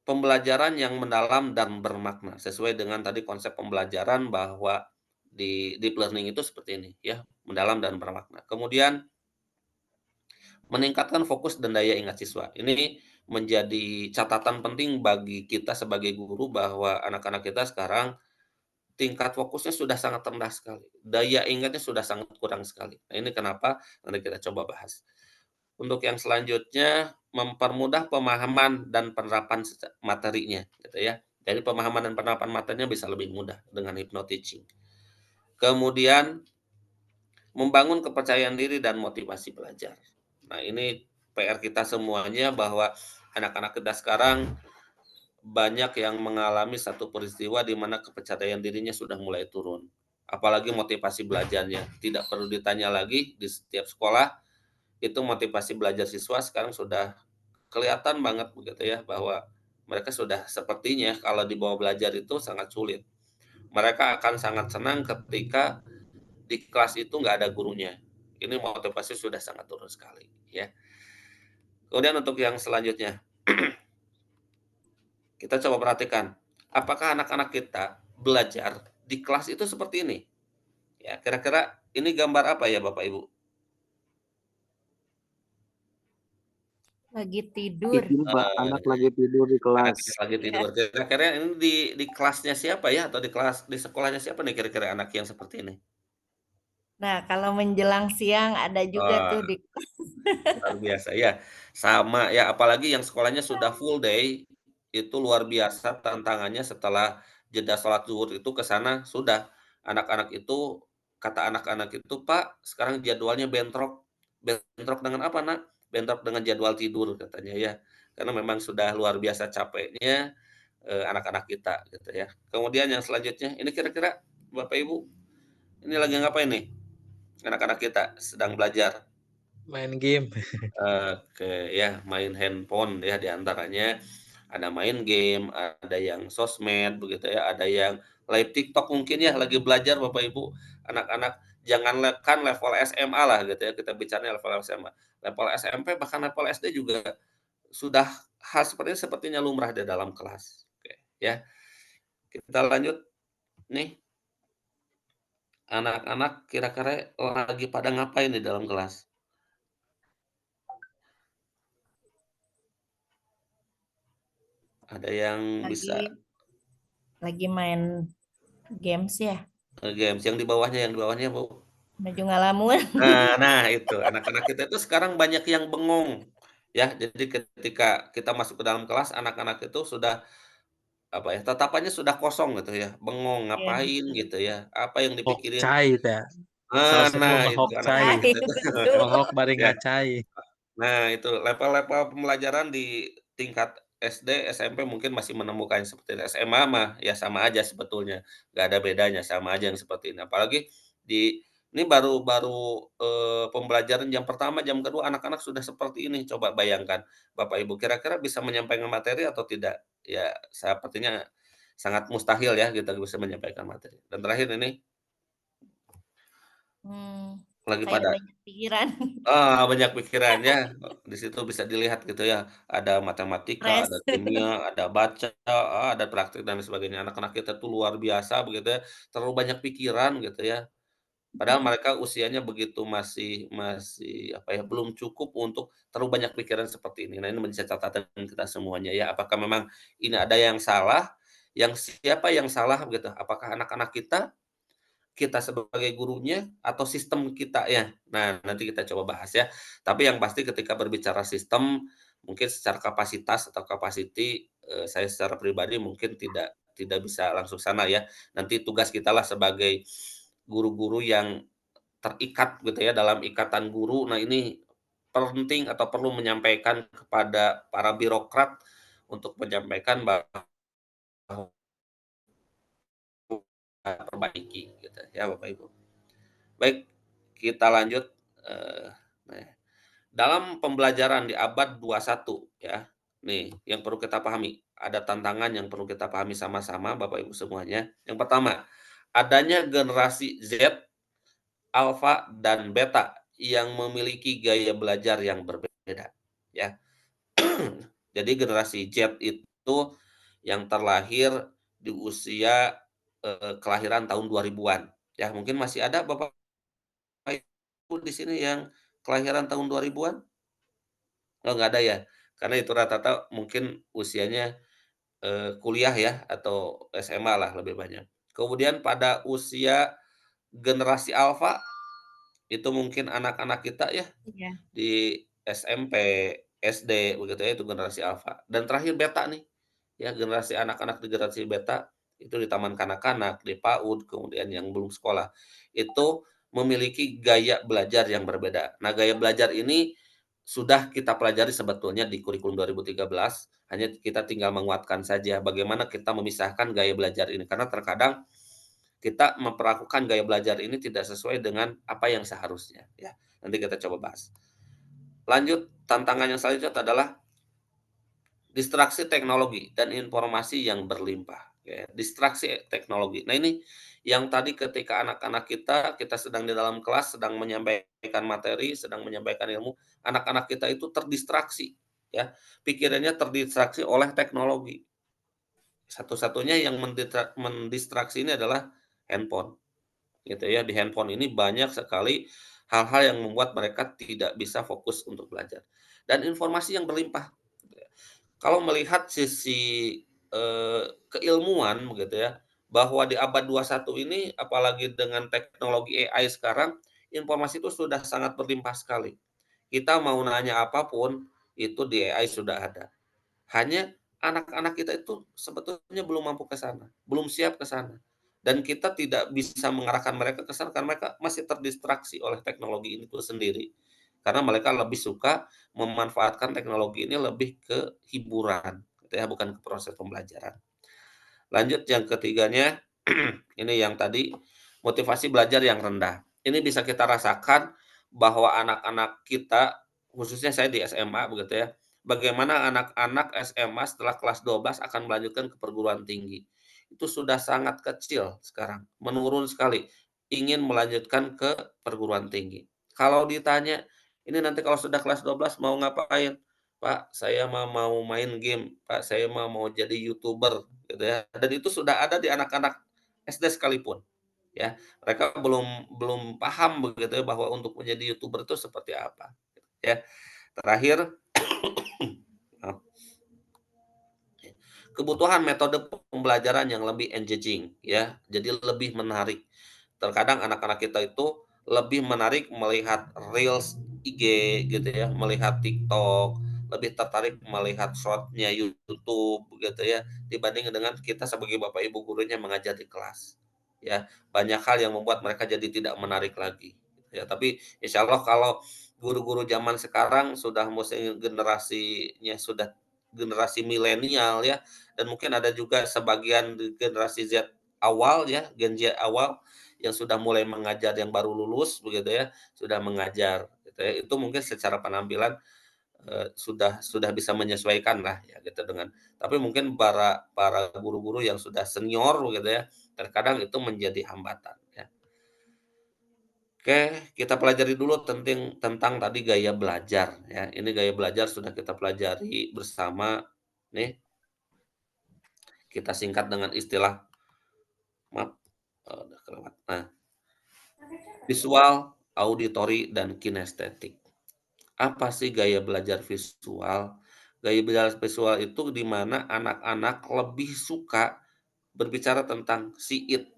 Speaker 4: pembelajaran yang mendalam dan bermakna, sesuai dengan tadi konsep pembelajaran bahwa di deep learning itu seperti ini ya, mendalam dan bermakna. Kemudian meningkatkan fokus dan daya ingat siswa. Ini menjadi catatan penting bagi kita sebagai guru bahwa anak-anak kita sekarang tingkat fokusnya sudah sangat rendah sekali, daya ingatnya sudah sangat kurang sekali. Nah, ini kenapa nanti kita coba bahas. Untuk yang selanjutnya, mempermudah pemahaman dan penerapan materinya, gitu ya. Jadi pemahaman dan penerapan materinya bisa lebih mudah dengan hypnoteaching. Kemudian membangun kepercayaan diri dan motivasi belajar. Nah, ini PR kita semuanya bahwa anak-anak kita sekarang banyak yang mengalami satu peristiwa di mana kepercayaan dirinya sudah mulai turun. Apalagi motivasi belajarnya. Tidak perlu ditanya lagi di setiap sekolah, itu motivasi belajar siswa sekarang sudah kelihatan banget begitu ya, bahwa mereka sudah sepertinya kalau dibawa belajar itu sangat sulit. Mereka akan sangat senang ketika di kelas itu nggak ada gurunya. Ini motivasi sudah sangat turun sekali ya. Kemudian untuk yang selanjutnya, kita coba perhatikan, apakah anak-anak kita belajar di kelas itu seperti ini? Ya, kira-kira ini gambar apa ya Bapak Ibu?
Speaker 1: Lagi tidur.
Speaker 5: Pak, anak lagi tidur di
Speaker 4: Anak
Speaker 5: kelas.
Speaker 4: kita lagi
Speaker 1: Iya.
Speaker 4: tidur. Kira-kira ini di kelasnya siapa ya? Atau di sekolahnya siapa nih kira-kira anak yang seperti ini?
Speaker 1: Nah, kalau menjelang siang ada juga
Speaker 4: Wah,
Speaker 1: tuh di
Speaker 4: luar biasa ya. Sama ya, apalagi yang sekolahnya sudah full day, itu luar biasa tantangannya setelah jeda sholat zuhur itu ke sana sudah. Anak-anak itu, kata anak-anak itu, "Pak, sekarang jadwalnya bentrok." "Bentrok dengan apa, Nak?" "Bentrok dengan jadwal tidur," katanya ya. Karena memang sudah luar biasa capeknya, anak-anak kita gitu ya. Kemudian yang selanjutnya, ini kira-kira Bapak Ibu, ini lagi ngapain nih anak-anak kita sedang belajar?
Speaker 2: Main game.
Speaker 4: Oke, ya main handphone ya di antaranya, ada main game, ada yang sosmed begitu ya, ada yang live TikTok mungkin ya lagi belajar Bapak Ibu, anak-anak jangan kan level SMA lah gitu ya, kita bicaranya level SMA. Level SMP bahkan level SD juga sudah hal seperti ini sepertinya lumrah di dalam kelas. Oke, ya. Kita lanjut nih, anak-anak kira-kira lagi pada ngapain di dalam kelas? Ada yang bisa
Speaker 1: lagi main games ya.
Speaker 4: games yang di bawahnya, Bu?
Speaker 1: Maju ngalamun.
Speaker 4: Nah itu, anak-anak kita itu sekarang banyak yang bengong, ya. Jadi ketika kita masuk ke dalam kelas, anak-anak itu sudah, apa ya, tatapannya sudah kosong gitu ya, bengong,
Speaker 1: Iya,
Speaker 4: ngapain gitu ya, apa yang dipikirin
Speaker 2: Hokcai teh. Salah satu
Speaker 4: nah
Speaker 2: mah
Speaker 4: itu
Speaker 2: hokcai.
Speaker 4: anak-anak
Speaker 1: cai
Speaker 4: kita itu
Speaker 1: betul.
Speaker 2: Mohok bari
Speaker 4: ya.
Speaker 2: ngacai.
Speaker 4: Nah, itu level-level pembelajaran di tingkat SD, SMP mungkin masih menemukan seperti itu. SMA mah ya sama aja sebetulnya, nggak ada bedanya, sama aja yang seperti ini. Apalagi di ini baru baru, pembelajaran jam pertama, jam kedua anak-anak sudah seperti ini. Coba bayangkan Bapak Ibu, kira-kira bisa menyampaikan materi atau tidak? Ya sepertinya sangat mustahil ya kita bisa menyampaikan materi. Dan terakhir ini,
Speaker 1: Hmm,
Speaker 4: lagi
Speaker 1: kayak
Speaker 4: pada
Speaker 1: banyak pikiran.
Speaker 4: Banyak pikirannya, di situ bisa dilihat gitu ya, ada matematika,
Speaker 1: Stres.
Speaker 4: ada kimia, ada baca, ada praktik dan sebagainya. Anak-anak kita tuh luar biasa begitu ya, terlalu banyak pikiran gitu ya. Padahal mereka usianya begitu masih masih apa ya, belum cukup untuk terlalu banyak pikiran seperti ini. Nah, ini menjadi catatan kita semuanya ya, apakah memang ini ada yang salah, yang siapa yang salah gitu? Apakah anak-anak kita sebagai gurunya, atau sistem kita ya? Nah, nanti kita coba bahas ya. Tapi yang pasti ketika berbicara sistem, mungkin secara kapasitas atau capacity, saya secara pribadi mungkin tidak tidak bisa langsung sana ya. Nanti tugas kita lah sebagai guru-guru yang terikat gitu ya dalam ikatan guru. Nah, ini penting atau perlu menyampaikan kepada para birokrat untuk menyampaikan bahwa perbaiki gitu ya Bapak Ibu. Baik, kita lanjut, nah, dalam pembelajaran di abad 21 ya, nih yang perlu kita pahami, ada tantangan yang perlu kita pahami sama-sama Bapak Ibu semuanya. Yang pertama, adanya generasi Z, Alpha, dan Beta yang memiliki gaya belajar yang berbeda ya. Jadi generasi Z itu yang terlahir di usia kelahiran tahun 2000-an. Ya, mungkin masih ada Bapak Ibu di sini yang kelahiran tahun 2000-an? Oh, nggak ada ya? Karena itu rata-rata mungkin usianya kuliah ya atau SMA lah lebih banyak. Kemudian pada usia generasi alfa, itu mungkin anak-anak kita ya
Speaker 1: Iya.
Speaker 4: di SMP, SD begitu ya, itu generasi alfa. Dan terakhir beta nih, ya generasi anak-anak di generasi beta, itu di taman kanak-kanak, di PAUD, kemudian yang belum sekolah, itu memiliki gaya belajar yang berbeda. Nah, gaya belajar ini sudah kita pelajari sebetulnya di kurikulum 2013, hanya kita tinggal menguatkan saja bagaimana kita memisahkan gaya belajar ini. Karena terkadang kita memperlakukan gaya belajar ini tidak sesuai dengan apa yang seharusnya, ya. Nanti kita coba bahas. Lanjut, tantangan yang selanjutnya adalah distraksi teknologi dan informasi yang berlimpah. Ya, distraksi teknologi. Nah ini yang tadi ketika anak-anak kita sedang di dalam kelas, sedang menyampaikan materi, sedang menyampaikan ilmu, anak-anak kita itu terdistraksi. Ya, pikirannya terdistraksi oleh teknologi. Satu-satunya yang mendistraksi ini adalah handphone. Gitu ya, di handphone ini banyak sekali hal-hal yang membuat mereka tidak bisa fokus untuk belajar. Dan informasi yang berlimpah. Kalau melihat sisi keilmuan begitu ya, bahwa di abad 21 ini apalagi dengan teknologi AI sekarang, informasi itu sudah sangat berlimpah sekali. Kita mau nanya apapun, itu di AI sudah ada. Hanya anak-anak kita itu sebetulnya belum mampu ke sana, belum siap ke sana. Dan kita tidak bisa mengarahkan mereka ke sana karena mereka masih terdistraksi oleh teknologi ini itu sendiri. Karena mereka lebih suka memanfaatkan teknologi ini lebih ke hiburan, gitu ya, bukan ke proses pembelajaran. Lanjut yang ketiganya, ini yang tadi, motivasi belajar yang rendah. Ini bisa kita rasakan bahwa anak-anak kita, khususnya saya di SMA begitu ya, bagaimana anak-anak SMA setelah kelas 12 akan melanjutkan ke perguruan tinggi. Itu sudah sangat kecil sekarang, menurun sekali, ingin melanjutkan ke perguruan tinggi. Kalau ditanya, ini nanti kalau sudah kelas 12 mau ngapain? Pak, saya mau main game, Pak, saya mau jadi YouTuber, gitu ya. Dan itu sudah ada di anak-anak SD sekalipun, ya. Mereka belum belum paham begitu ya bahwa untuk menjadi YouTuber itu seperti apa, ya. Terakhir, maaf, kebutuhan metode pembelajaran yang lebih engaging, ya. Jadi lebih menarik. Terkadang anak-anak kita itu lebih menarik melihat reels IG gitu ya, melihat TikTok, lebih tertarik melihat short-nya YouTube gitu ya, dibanding dengan kita sebagai bapak ibu gurunya mengajar di kelas. Ya, banyak hal yang membuat mereka jadi tidak menarik lagi. Ya, tapi insya Allah kalau guru-guru zaman sekarang sudah mesti generasinya sudah generasi milenial ya, dan mungkin ada juga sebagian di generasi Z awal ya, Gen Z awal yang sudah mulai mengajar yang baru lulus begitu ya, sudah mengajar gitu ya. Itu mungkin secara penampilan, sudah bisa menyesuaikan lah ya gitu dengan tapi mungkin para para guru-guru yang sudah senior begitu ya, terkadang itu menjadi hambatan ya. Oke, kita pelajari dulu tentang tadi gaya belajar ya. Ini gaya belajar sudah kita pelajari bersama nih, kita singkat dengan istilah maaf, udah kelewat. Nah, visual, auditory, dan kinestetik. Apa sih gaya belajar visual? Gaya belajar visual itu di mana anak-anak lebih suka berbicara tentang see it,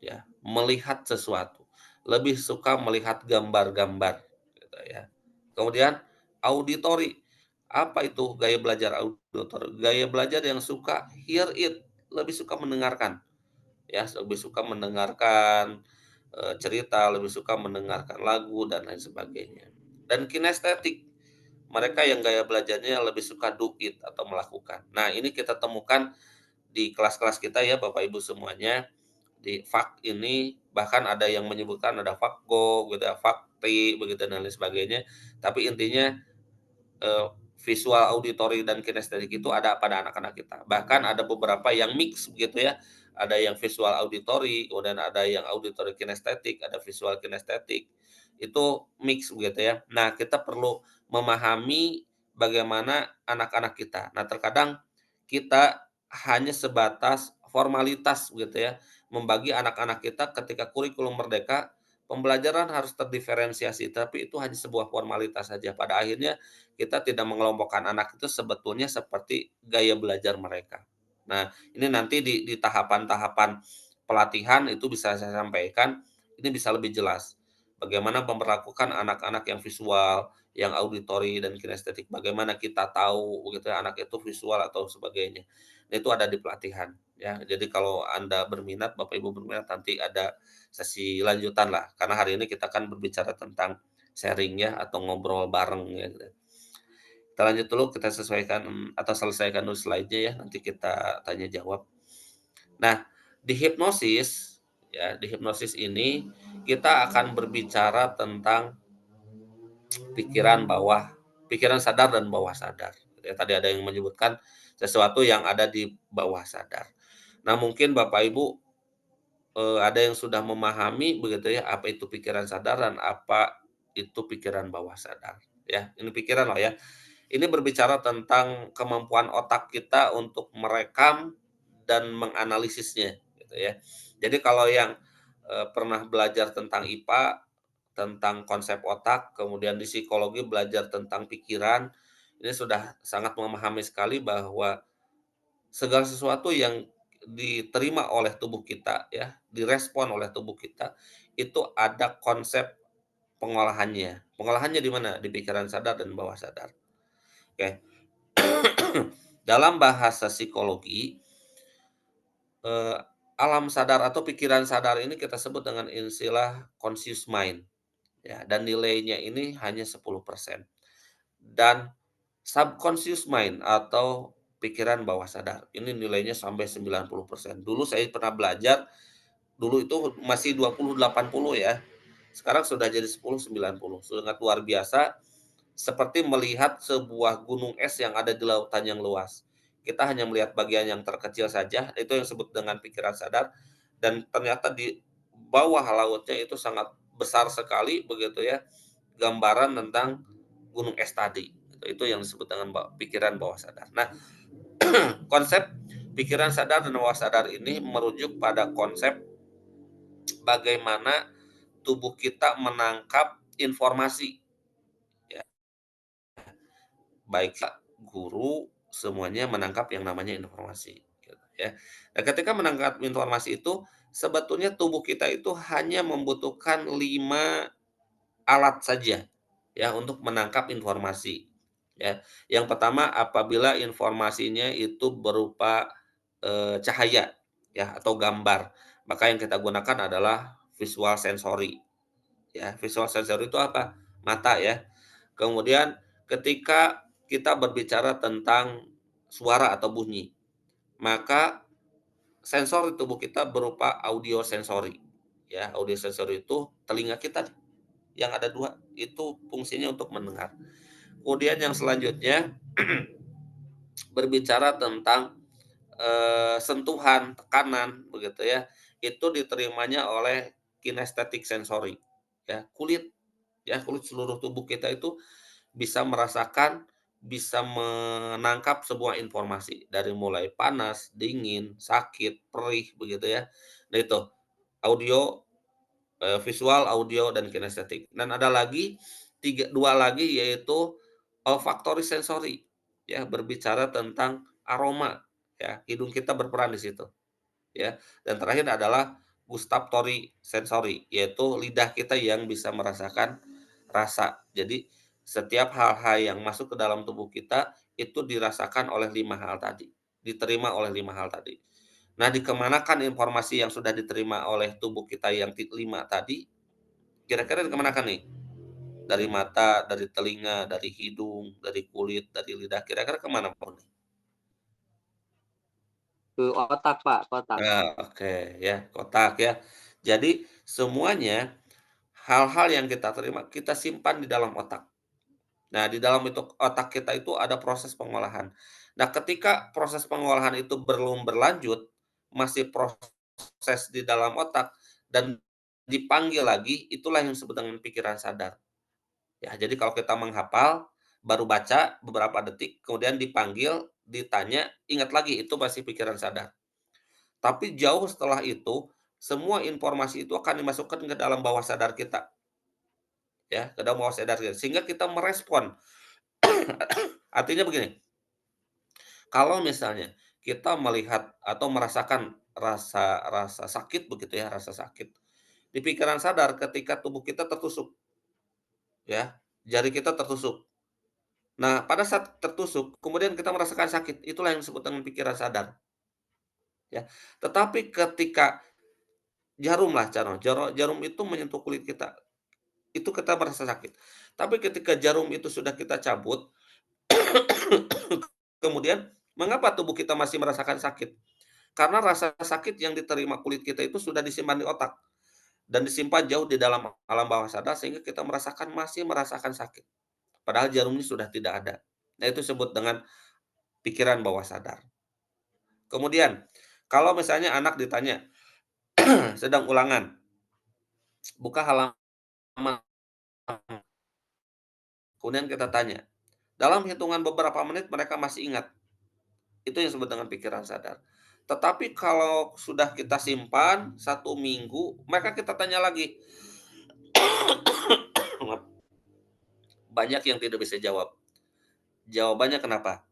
Speaker 4: ya, melihat sesuatu, lebih suka melihat gambar-gambar, gitu ya. Kemudian auditory, apa itu gaya belajar auditor? Gaya belajar yang suka hear it, lebih suka mendengarkan, ya, lebih suka mendengarkan cerita, lebih suka mendengarkan lagu dan lain sebagainya. Dan kinestetik, mereka yang gaya belajarnya lebih suka do it atau melakukan. Nah, ini kita temukan di kelas-kelas kita ya Bapak Ibu semuanya. Di FAK ini bahkan ada yang menyebutkan ada FAKGO, gitu ya, FAKTI, begitu dan lain sebagainya. Tapi intinya visual, auditory, dan kinestetik itu ada pada anak-anak kita. Bahkan ada beberapa yang mix begitu ya. Ada yang visual auditory, kemudian ada yang auditory kinestetik, ada visual kinestetik. Itu mix begitu ya. Nah, kita perlu memahami bagaimana anak-anak kita. Nah, terkadang kita hanya sebatas formalitas begitu ya, membagi anak-anak kita ketika kurikulum merdeka, pembelajaran harus terdiferensiasi, tapi itu hanya sebuah formalitas saja. Pada akhirnya kita tidak mengelompokkan anak itu sebetulnya seperti gaya belajar mereka. Nah, ini nanti di tahapan-tahapan pelatihan itu bisa saya sampaikan, ini bisa lebih jelas. Bagaimana memperlakukan anak-anak yang visual, yang auditory dan kinestetik, bagaimana kita tahu begitu ya anak itu visual atau sebagainya. Nah, itu ada di pelatihan ya. Jadi kalau Anda berminat, Bapak Ibu berminat, nanti ada sesi lanjutan lah. Karena hari ini kita kan berbicara tentang sharing ya atau ngobrol bareng ya gitu. Kita lanjut dulu, kita sesuaikan atau selesaikan dulu slide-nya ya, nanti kita tanya jawab. Nah, di hipnosis ya, di hipnosis ini kita akan berbicara tentang pikiran sadar dan bawah sadar. Ya, tadi ada yang menyebutkan sesuatu yang ada di bawah sadar. Nah, mungkin Bapak Ibu ada yang sudah memahami begitu ya, apa itu pikiran sadar dan apa itu pikiran bawah sadar. Ya, ini pikiran loh ya. Ini berbicara tentang kemampuan otak kita untuk merekam dan menganalisisnya, gitu ya. Jadi kalau yang pernah belajar tentang IPA, tentang konsep otak, kemudian di psikologi belajar tentang pikiran, ini sudah sangat memahami sekali bahwa segala sesuatu yang diterima oleh tubuh kita ya, direspon oleh tubuh kita, itu ada konsep pengolahannya. Pengolahannya di mana? Di pikiran sadar dan bawah sadar. Oke. Dalam bahasa psikologi, eh, alam sadar atau pikiran sadar ini kita sebut dengan istilah conscious mind. Ya, dan nilainya ini hanya 10%. Dan subconscious mind atau pikiran bawah sadar, ini nilainya sampai 90%. Dulu saya pernah belajar, dulu itu masih 20-80 ya. Sekarang sudah jadi 10-90. Sangat luar biasa, seperti melihat sebuah gunung es yang ada di lautan yang luas. Kita hanya melihat bagian yang terkecil saja, itu yang disebut dengan pikiran sadar, dan ternyata di bawah lautnya itu sangat besar sekali begitu ya, gambaran tentang gunung es tadi. Itu yang disebut dengan pikiran bawah sadar. Nah, konsep pikiran sadar dan bawah sadar ini merujuk pada konsep bagaimana tubuh kita menangkap informasi. Ya, baik guru, semuanya menangkap yang namanya informasi. Gitu, ya. Nah, ketika menangkap informasi itu, sebetulnya tubuh kita itu hanya membutuhkan 5 alat saja ya untuk menangkap informasi. Ya. Yang pertama, apabila informasinya itu berupa cahaya ya atau gambar, maka yang kita gunakan adalah visual sensory. Ya, visual sensory itu apa? Mata ya. Kemudian ketika kita berbicara tentang suara atau bunyi, maka sensor di tubuh kita berupa audio sensori. Ya, audio sensori itu telinga kita yang ada 2, itu fungsinya untuk mendengar. Kemudian yang selanjutnya berbicara tentang sentuhan, tekanan begitu ya, itu diterimanya oleh kinestetik sensori. Ya, kulit seluruh tubuh kita itu bisa merasakan, bisa menangkap sebuah informasi dari mulai panas, dingin, sakit, perih begitu ya. Nah itu audio, visual, audio, dan kinestetik. Dan ada lagi 2 lagi yaitu olfactory sensory ya, berbicara tentang aroma ya, hidung kita berperan di situ ya. Dan terakhir adalah gustatory sensory, yaitu lidah kita yang bisa merasakan rasa. Jadi setiap hal-hal yang masuk ke dalam tubuh kita itu dirasakan oleh 5 hal tadi, diterima oleh 5 hal tadi. Nah, dikemanakan informasi yang sudah diterima oleh tubuh kita yang 5 tadi? Kira-kira dikemanakan nih? Dari mata, dari telinga, dari hidung, dari kulit, dari lidah, kira-kira kemana Pak?
Speaker 5: Ke otak, Pak, kotak.
Speaker 4: Nah, oke ya, kotak ya. Jadi semuanya hal-hal yang kita terima kita simpan di dalam otak. Nah, di dalam itu otak kita itu ada proses pengolahan. Nah, ketika proses pengolahan itu belum berlanjut, masih proses di dalam otak dan dipanggil lagi, itulah yang disebut dengan pikiran sadar. Ya, jadi kalau kita menghafal, baru baca beberapa detik, kemudian dipanggil ditanya, ingat lagi itu masih pikiran sadar. Tapi jauh setelah itu, semua informasi itu akan dimasukkan ke dalam bawah sadar kita, ya, ke dalam bawah sadar kita, sehingga kita merespon. Artinya begini, kalau misalnya kita melihat atau merasakan rasa rasa sakit begitu ya, rasa sakit, di pikiran sadar ketika tubuh kita tertusuk, ya, jari kita tertusuk. Nah, pada saat tertusuk, kemudian kita merasakan sakit, itulah yang disebut dengan pikiran sadar, ya. Tetapi ketika jarum itu menyentuh kulit kita, itu kita merasa sakit. Tapi ketika jarum itu sudah kita cabut, kemudian mengapa tubuh kita masih merasakan sakit? Karena rasa sakit yang diterima kulit kita itu sudah disimpan di otak dan disimpan jauh di dalam alam bawah sadar sehingga kita masih merasakan sakit. Padahal jarumnya sudah tidak ada. Nah, itu disebut dengan pikiran bawah sadar. Kemudian, kalau misalnya anak ditanya sedang ulangan, buka halaman, kemudian kita tanya, dalam hitungan beberapa menit mereka masih ingat. Itu yang disebut dengan pikiran sadar. Tetapi kalau sudah kita simpan 1 minggu, maka kita tanya lagi. Banyak yang tidak bisa jawab. Jawabannya kenapa?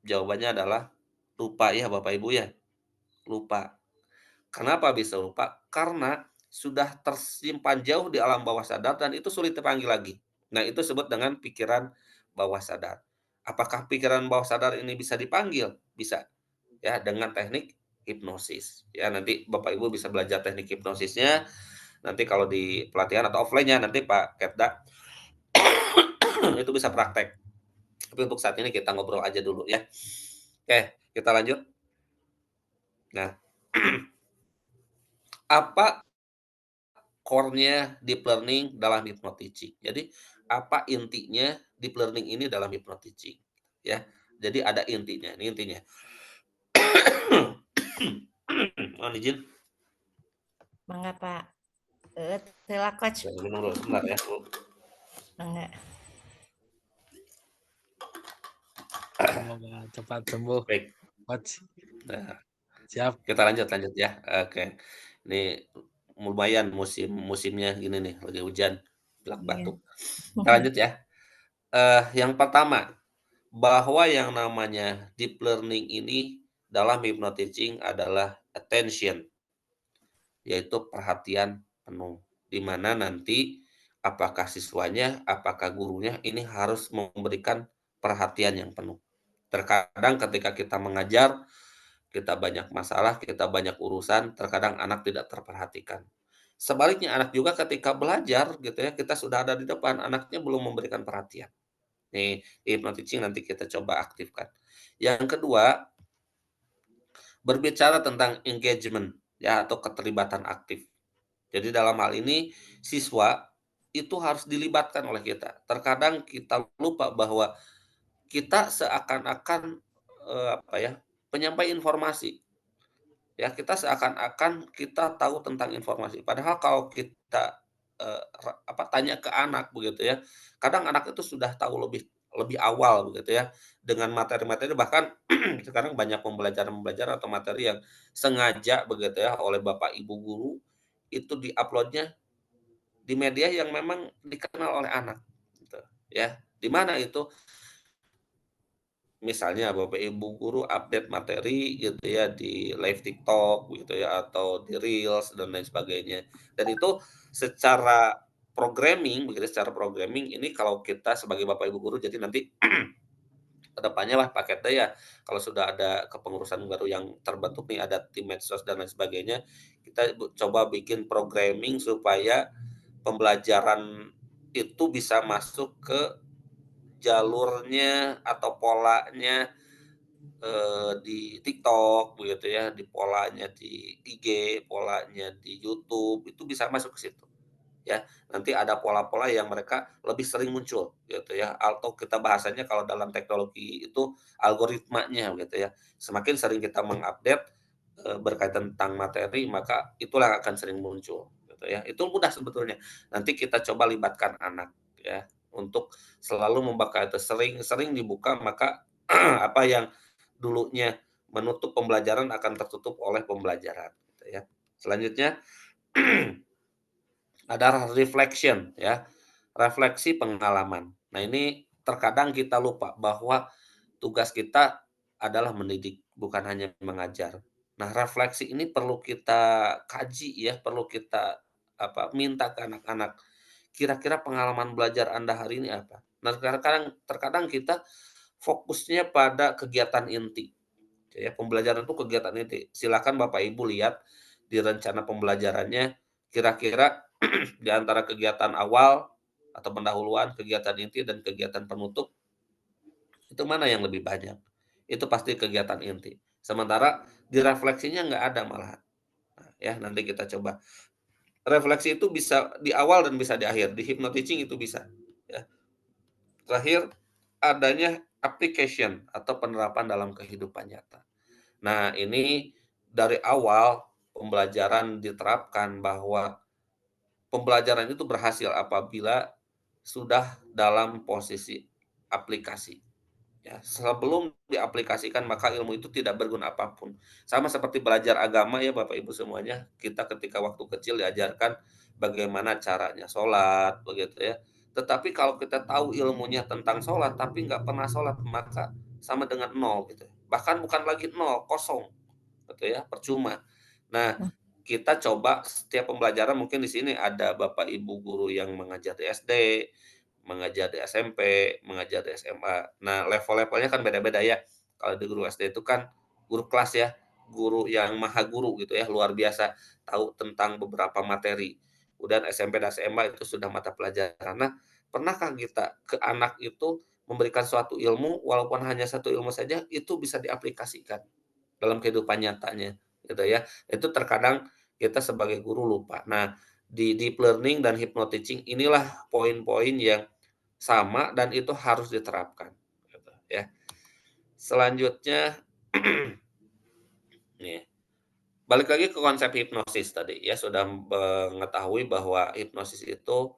Speaker 4: Jawabannya adalah lupa ya Bapak Ibu ya, lupa. Kenapa bisa lupa? Karena sudah tersimpan jauh di alam bawah sadar dan itu sulit dipanggil lagi. Nah, itu disebut dengan pikiran bawah sadar. Apakah pikiran bawah sadar ini bisa dipanggil? Bisa. Ya, dengan teknik hipnosis. Ya, nanti Bapak Ibu bisa belajar teknik hipnosisnya. Nanti kalau di pelatihan atau offline-nya nanti Pak Kepda itu bisa praktek. Tapi untuk saat ini kita ngobrol aja dulu ya. Oke, kita lanjut. Nah, apa core-nya deep learning dalam hypnoteaching? Jadi, apa intinya deep learning ini dalam hypnoteaching? Ya, jadi ada intinya. Ini intinya. Mohon izin.
Speaker 1: Mangga Pak. Telah coach.
Speaker 4: Minum dulu sebentar ya.
Speaker 1: Mangga.
Speaker 2: Semoga cepat sembuh,
Speaker 4: Baik.
Speaker 2: Coach.
Speaker 4: Nah,
Speaker 2: Siap.
Speaker 4: kita lanjut ya. Oke. Ini lumayan musimnya gini nih, lagi hujan, pilek
Speaker 1: Iya.
Speaker 4: batuk. Kita lanjut ya. Yang pertama, bahwa yang namanya deep learning ini dalam hypnoteaching adalah attention, yaitu perhatian penuh. Di mana nanti apakah siswanya, apakah gurunya ini harus memberikan perhatian yang penuh. Terkadang ketika kita mengajar, kita banyak masalah, kita banyak urusan, terkadang anak tidak terperhatikan. Sebaliknya anak juga ketika belajar gitu ya, kita sudah ada di depan, anaknya belum memberikan perhatian. Nih, di hypnoteaching nanti kita coba aktifkan. Yang kedua, berbicara tentang engagement ya atau keterlibatan aktif. Jadi dalam hal ini siswa itu harus dilibatkan oleh kita. Terkadang kita lupa bahwa kita seakan-akan penyampai informasi. Ya, kita seakan-akan kita tahu tentang informasi. Padahal kalau kita tanya ke anak begitu ya, kadang anak itu sudah tahu lebih lebih awal begitu ya dengan materi-materi, bahkan sekarang banyak pembelajaran-pembelajaran atau materi yang sengaja begitu ya oleh bapak ibu guru itu diuploadnya di media yang memang dikenal oleh anak gitu ya. Di mana itu misalnya Bapak Ibu guru update materi gitu ya di live TikTok gitu ya atau di Reels dan lain sebagainya. Dan itu secara secara programming ini kalau kita sebagai Bapak Ibu guru jadi nanti kedepannya lah paketnya ya kalau sudah ada kepengurusan baru yang terbentuk nih ada tim medsos dan lain sebagainya kita coba bikin programming supaya pembelajaran itu bisa masuk ke jalurnya atau polanya di TikTok begitu ya, di polanya di IG, polanya di YouTube, itu bisa masuk ke situ, ya. Nanti ada pola-pola yang mereka lebih sering muncul gitu ya, atau kita bahasanya kalau dalam teknologi itu algoritmanya gitu ya. Semakin sering kita mengupdate, berkaitan tentang materi, maka itulah yang akan sering muncul gitu ya. Itu mudah sebetulnya. Nanti kita coba libatkan anak ya, untuk selalu membuka itu, sering-sering dibuka, maka apa yang dulunya menutup pembelajaran akan tertutup oleh pembelajaran, gitu ya. Selanjutnya ada reflection ya, refleksi pengalaman. Nah, ini terkadang kita lupa bahwa tugas kita adalah mendidik, bukan hanya mengajar. Nah, refleksi ini perlu kita kaji ya, perlu kita minta ke anak-anak. Kira-kira pengalaman belajar Anda hari ini apa? Nah, terkadang terkadang kita fokusnya pada kegiatan inti. Ya, pembelajaran itu kegiatan inti. Silakan Bapak Ibu lihat di rencana pembelajarannya kira-kira di antara kegiatan awal atau pendahuluan, kegiatan inti dan kegiatan penutup itu mana yang lebih banyak? Itu pasti kegiatan inti. Sementara di refleksinya nggak ada malahan. Nah, ya nanti kita coba. Refleksi itu bisa di awal dan bisa di akhir. Di hypnoteaching itu bisa. Ya. Terakhir, adanya application atau penerapan dalam kehidupan nyata. Nah, ini dari awal pembelajaran diterapkan bahwa pembelajaran itu berhasil apabila sudah dalam posisi aplikasi. Ya, sebelum diaplikasikan maka ilmu itu tidak berguna apapun. Sama seperti belajar agama ya Bapak Ibu semuanya, kita ketika waktu kecil diajarkan bagaimana caranya sholat, begitu ya. Tetapi kalau kita tahu ilmunya tentang sholat tapi nggak pernah sholat maka sama dengan nol gitu. Bahkan bukan lagi nol, kosong, gitu ya, percuma. Nah, kita coba setiap pembelajaran mungkin di sini ada Bapak Ibu guru yang mengajar di SD, mengajar di SMP, mengajar di SMA. Nah, level-levelnya kan beda-beda ya. Kalau di guru SD itu kan guru kelas ya, guru yang maha guru gitu ya, luar biasa, tahu tentang beberapa materi. Kemudian SMP dan SMA itu sudah mata pelajaran. Nah, pernahkah kita ke anak itu memberikan suatu ilmu, walaupun hanya satu ilmu saja, itu bisa diaplikasikan dalam kehidupan nyatanya, gitu ya. Itu terkadang kita sebagai guru lupa. Nah, di deep learning dan hypnoteaching inilah poin-poin yang sama dan itu harus diterapkan, gitu ya. Selanjutnya, nih, balik lagi ke konsep hipnosis tadi ya, sudah mengetahui bahwa hipnosis itu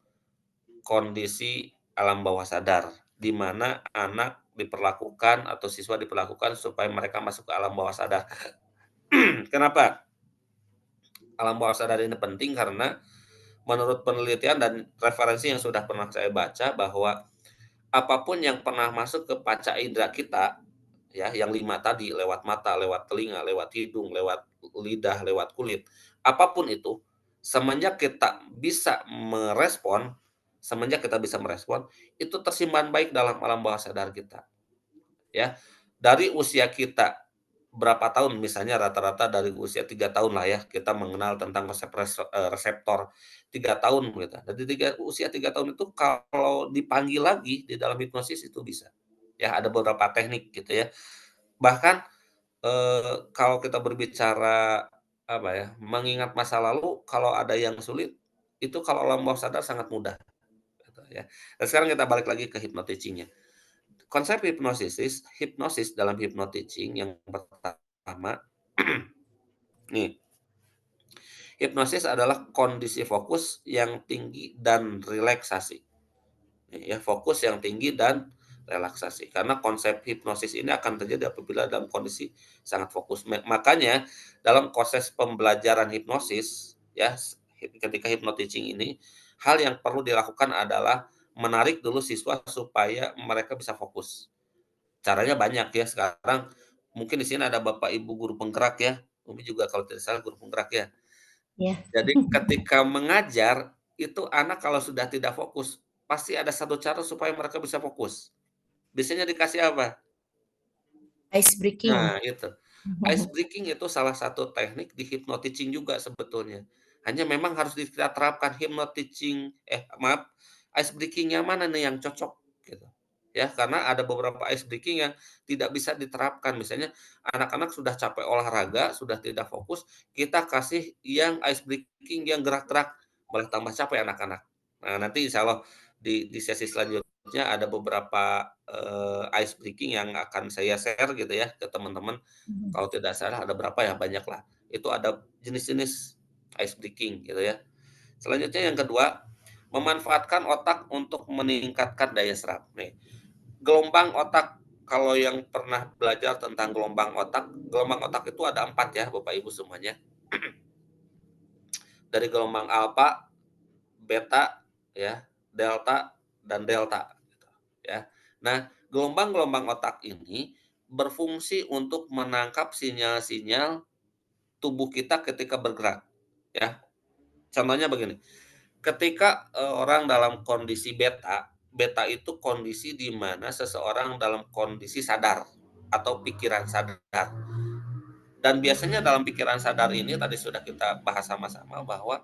Speaker 4: kondisi alam bawah sadar, di mana anak diperlakukan atau siswa diperlakukan supaya mereka masuk ke alam bawah sadar. Kenapa alam bawah sadar ini penting? Karena menurut penelitian dan referensi yang sudah pernah saya baca bahwa apapun yang pernah masuk ke panca indera kita, ya, yang 5 tadi, lewat mata, lewat telinga, lewat hidung, lewat lidah, lewat kulit, apapun itu, semenjak kita bisa merespon semenjak kita bisa merespon, itu tersimpan baik dalam alam bawah sadar kita, ya. Dari usia kita berapa tahun, misalnya rata-rata dari usia 3 tahun lah ya, kita mengenal tentang reseptor 3 tahun gitu. Dari usia 3 tahun itu kalau dipanggil lagi di dalam hipnosis itu bisa. Ya, ada beberapa teknik gitu ya. Bahkan, kalau kita berbicara, mengingat masa lalu, kalau ada yang sulit, itu kalau alam bawah sadar sangat mudah, gitu ya. Dan sekarang kita balik lagi ke hypnoteaching-nya. Konsep hipnosis dalam hypnoteaching yang pertama, nih, hipnosis adalah kondisi fokus yang tinggi dan relaksasi. Ya, fokus yang tinggi dan relaksasi. Karena konsep hipnosis ini akan terjadi apabila dalam kondisi sangat fokus. Makanya dalam proses pembelajaran hipnosis, ya, ketika hypnoteaching ini, hal yang perlu dilakukan adalah menarik dulu siswa supaya mereka bisa fokus. Caranya banyak ya sekarang, mungkin di sini ada Bapak Ibu guru penggerak ya, Umi juga kalau tidak salah guru penggerak ya.
Speaker 1: Ya.
Speaker 4: Jadi ketika mengajar, itu anak kalau sudah tidak fokus, pasti ada satu cara supaya mereka bisa fokus. Biasanya dikasih apa?
Speaker 1: Ice breaking.
Speaker 4: Nah itu, ice breaking itu salah satu teknik di hypnoteaching juga sebetulnya. Hanya memang harus kita terapkan ice breaking-nya mana nih yang cocok gitu. Ya, karena ada beberapa ice breaking yang tidak bisa diterapkan. Misalnya anak-anak sudah capek olahraga, sudah tidak fokus, kita kasih yang ice breaking yang gerak-gerak, malah tambah capek anak-anak. Nah, nanti insya Allah di sesi selanjutnya ada beberapa ice breaking yang akan saya share gitu ya ke teman-teman. Kalau tidak salah ada berapa ya, banyak lah. Itu ada jenis-jenis ice breaking gitu ya. Selanjutnya yang kedua, memanfaatkan otak untuk meningkatkan daya serap. Nih, gelombang otak kalau yang pernah belajar tentang gelombang otak itu ada 4 ya Bapak Ibu semuanya. Dari gelombang alfa, beta, ya, delta, dan delta, gitu, ya. Nah, gelombang-gelombang otak ini berfungsi untuk menangkap sinyal-sinyal tubuh kita ketika bergerak, ya. Contohnya begini, ketika orang dalam kondisi beta, beta itu kondisi di mana seseorang dalam kondisi sadar atau pikiran sadar. Dan biasanya dalam pikiran sadar ini tadi sudah kita bahas sama-sama bahwa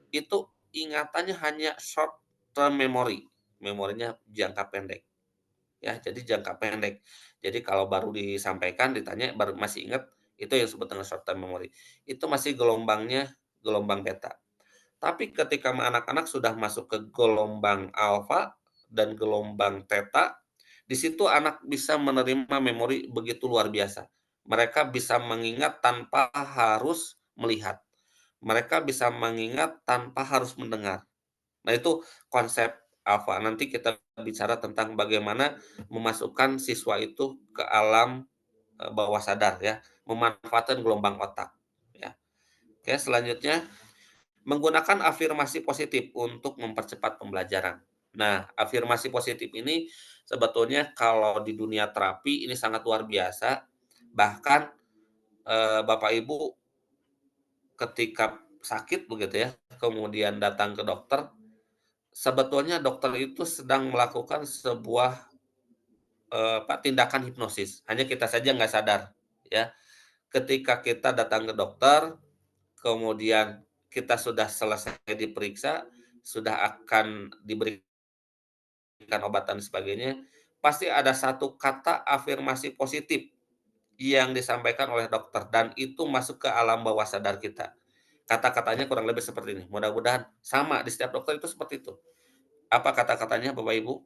Speaker 4: itu ingatannya hanya short term memory, memorinya jangka pendek. Ya, jadi jangka pendek. Jadi kalau baru disampaikan ditanya baru masih ingat, itu yang disebut dengan short term memory. Itu masih gelombangnya gelombang beta. Tapi ketika anak-anak sudah masuk ke gelombang alfa dan gelombang theta, di situ anak bisa menerima memori begitu luar biasa. Mereka bisa mengingat tanpa harus melihat. Mereka bisa mengingat tanpa harus mendengar. Nah, itu konsep alfa. Nanti kita bicara tentang bagaimana memasukkan siswa itu ke alam bawah sadar ya, memanfaatkan gelombang otak ya. Oke, selanjutnya menggunakan afirmasi positif untuk mempercepat pembelajaran. Nah, afirmasi positif ini sebetulnya kalau di dunia terapi ini sangat luar biasa. Bahkan Bapak Ibu ketika sakit begitu ya, kemudian datang ke dokter, sebetulnya dokter itu sedang melakukan sebuah tindakan hipnosis. Hanya kita saja nggak sadar ya. Ketika kita datang ke dokter, kemudian kita sudah selesai diperiksa, sudah akan diberikan obat dan sebagainya, pasti ada satu kata afirmasi positif yang disampaikan oleh dokter dan itu masuk ke alam bawah sadar kita. Kata-katanya kurang lebih seperti ini. Mudah-mudahan sama di setiap dokter itu seperti itu. Apa kata-katanya Bapak Ibu?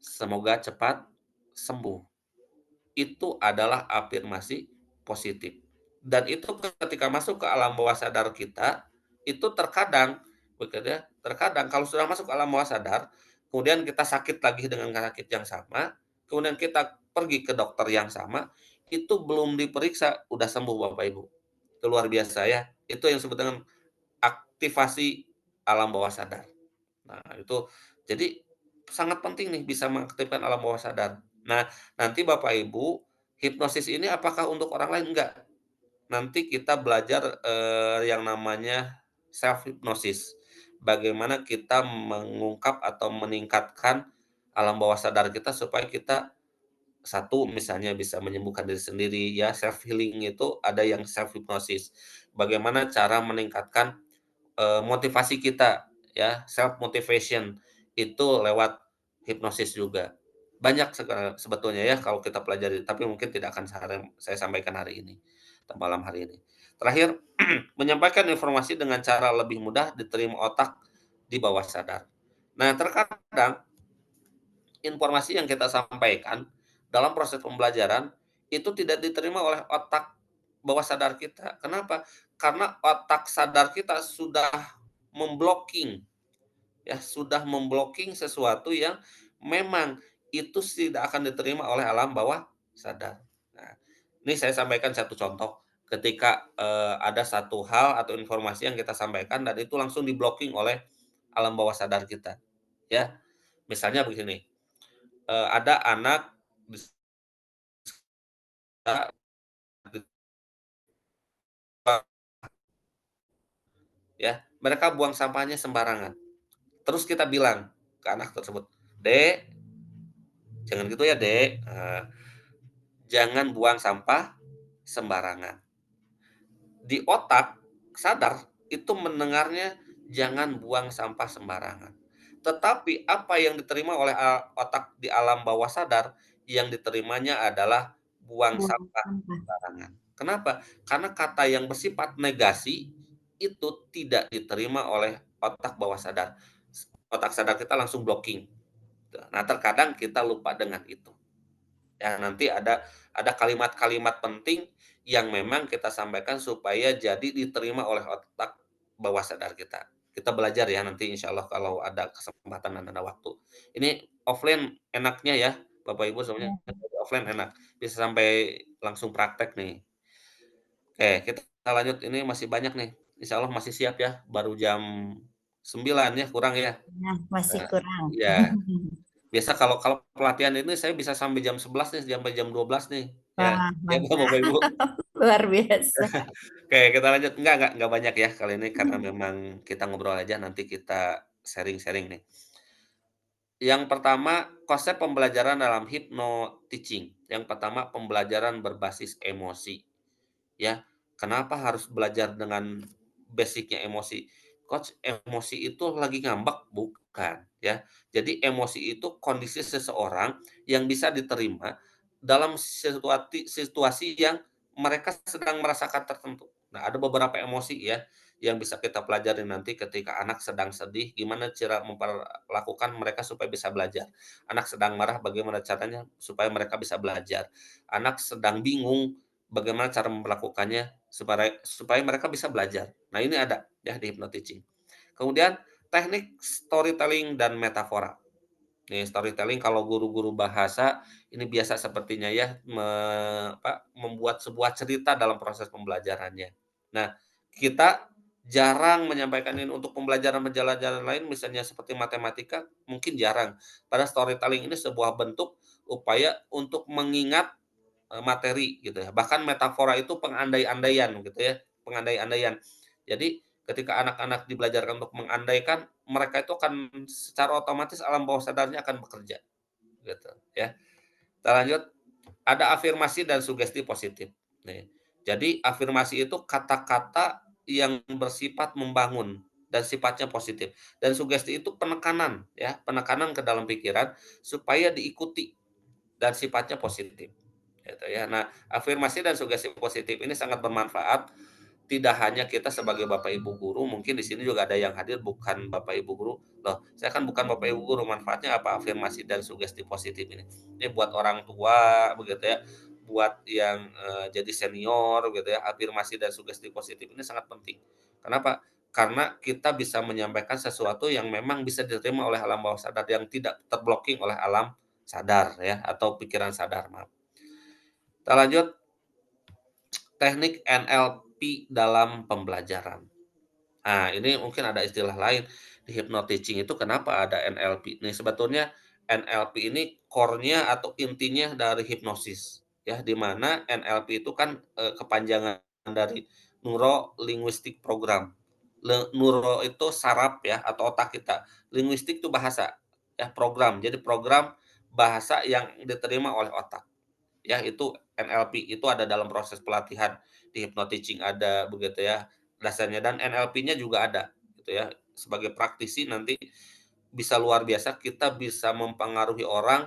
Speaker 4: Semoga cepat sembuh. Itu adalah afirmasi positif. Dan itu ketika masuk ke alam bawah sadar kita, itu terkadang begitu ya, terkadang kalau sudah masuk ke alam bawah sadar, kemudian kita sakit lagi dengan sakit yang sama, kemudian kita pergi ke dokter yang sama, itu belum diperiksa udah sembuh Bapak Ibu. Itu luar biasa ya. Itu yang disebut dengan aktivasi alam bawah sadar. Nah, itu jadi sangat penting nih bisa mengaktifkan alam bawah sadar. Nah, nanti Bapak Ibu, hipnosis ini apakah untuk orang lain? Enggak. Nanti kita belajar yang namanya self hypnosis. Bagaimana kita mengungkap atau meningkatkan alam bawah sadar kita supaya kita satu misalnya bisa menyembuhkan diri sendiri ya, self healing itu ada yang self hypnosis. Bagaimana cara meningkatkan motivasi kita ya, self motivation itu lewat hipnosis juga. Banyak sebetulnya ya kalau kita pelajari, tapi mungkin tidak akan saya sampaikan hari ini, atau malam hari ini. Terakhir, menyampaikan informasi dengan cara lebih mudah diterima otak di bawah sadar. Nah, terkadang informasi yang kita sampaikan dalam proses pembelajaran itu tidak diterima oleh otak bawah sadar kita. Kenapa? Karena otak sadar kita sudah memblocking ya, sudah memblocking sesuatu yang memang itu tidak akan diterima oleh alam bawah sadar. Nah, ini saya sampaikan satu contoh ketika ada satu hal atau informasi yang kita sampaikan dan itu langsung diblocking oleh alam bawah sadar kita. Ya, misalnya begini, ada anak ya, mereka buang sampahnya sembarangan. Terus kita bilang ke anak tersebut, "Dek, jangan gitu ya, Dek. Jangan buang sampah sembarangan." Di otak sadar itu mendengarnya jangan buang sampah sembarangan. Tetapi apa yang diterima oleh otak di alam bawah sadar, yang diterimanya adalah buang
Speaker 1: Buang
Speaker 4: sampah
Speaker 1: sampah.
Speaker 4: sembarangan. Kenapa? Karena kata yang bersifat negasi itu tidak diterima oleh otak bawah sadar. Otak sadar kita langsung blocking. Nah, terkadang kita lupa dengan itu. Ya, nanti ada kalimat-kalimat penting yang memang kita sampaikan supaya jadi diterima oleh otak bawah sadar kita. Kita belajar ya nanti insya Allah kalau ada kesempatan dan ada waktu. Ini offline enaknya ya, Bapak Ibu semuanya offline enak, bisa sampai langsung praktek nih. Oke, kita lanjut, ini masih banyak nih, insya Allah masih siap ya, baru jam 9 ya, kurang ya?
Speaker 1: Nah, masih
Speaker 4: Nah,
Speaker 1: kurang.
Speaker 4: iya. Biasa kalau kalau pelatihan ini saya bisa sampai jam 11 nih, sampai jam 12 nih, ya.
Speaker 1: Wah,
Speaker 4: Ya
Speaker 1: mantap.
Speaker 4: Bapak Ibu.
Speaker 1: Luar biasa.
Speaker 4: Oke, kita lanjut. Enggak banyak ya kali ini karena memang kita ngobrol aja, nanti kita sharing-sharing nih. Yang pertama, konsep pembelajaran dalam hypno-teaching. Yang pertama, pembelajaran berbasis emosi. Ya, kenapa harus belajar dengan basicnya emosi? Coach, emosi itu lagi ngambek? Bukan, ya. Jadi emosi itu kondisi seseorang yang bisa diterima dalam situasi yang mereka sedang merasakan tertentu. Nah, ada beberapa emosi ya yang bisa kita pelajari nanti ketika anak sedang sedih, gimana cara memperlakukan mereka supaya bisa belajar. Anak sedang marah, bagaimana caranya supaya mereka bisa belajar. Anak sedang bingung, bagaimana cara memperlakukannya supaya supaya mereka bisa belajar. Nah, ini ada ya di hypnoteaching. Kemudian teknik storytelling dan metafora. Nih, storytelling kalau guru-guru bahasa ini biasa sepertinya ya membuat sebuah cerita dalam proses pembelajarannya. Nah, kita jarang menyampaikan ini untuk pembelajaran lain misalnya seperti matematika mungkin jarang. Pada storytelling ini sebuah bentuk upaya untuk mengingat materi gitu ya. Bahkan metafora itu pengandai-andaian gitu ya, pengandai-andaian. Jadi ketika anak-anak dibelajarkan untuk mengandaikan, mereka itu akan secara otomatis alam bawah sadarnya akan bekerja gitu ya. Kita lanjut, ada afirmasi dan sugesti positif. Nih. Jadi afirmasi itu kata-kata yang bersifat membangun dan sifatnya positif. Dan sugesti itu penekanan ya, penekanan ke dalam pikiran supaya diikuti dan sifatnya positif. Gitu ya. Nah, afirmasi dan sugesti positif ini sangat bermanfaat. Tidak hanya kita sebagai Bapak Ibu guru, mungkin di sini juga ada yang hadir bukan Bapak Ibu guru. Loh, saya kan bukan Bapak Ibu guru, manfaatnya apa afirmasi dan sugesti positif ini? Ini buat orang tua begitu ya, buat yang jadi senior gitu ya, afirmasi dan sugesti positif ini sangat penting. Kenapa? Karena kita bisa menyampaikan sesuatu yang memang bisa diterima oleh alam bawah sadar yang tidak terblocking oleh alam sadar ya atau pikiran sadar, maaf. Kita lanjut, teknik NLP dalam pembelajaran. Nah, ini mungkin ada istilah lain di hypnoteaching itu kenapa ada NLP. Nih sebetulnya NLP ini core-nya atau intinya dari hipnosis ya, di mana NLP itu kan kepanjangan dari Neuro Linguistic Program. Neuro itu saraf ya atau otak kita. Linguistik itu bahasa ya, program. Jadi program bahasa yang diterima oleh otak. Ya itu NLP itu ada dalam proses pelatihan di hypnoteaching ada begitu ya dasarnya dan NLP-nya juga ada gitu ya sebagai praktisi nanti bisa luar biasa kita bisa mempengaruhi orang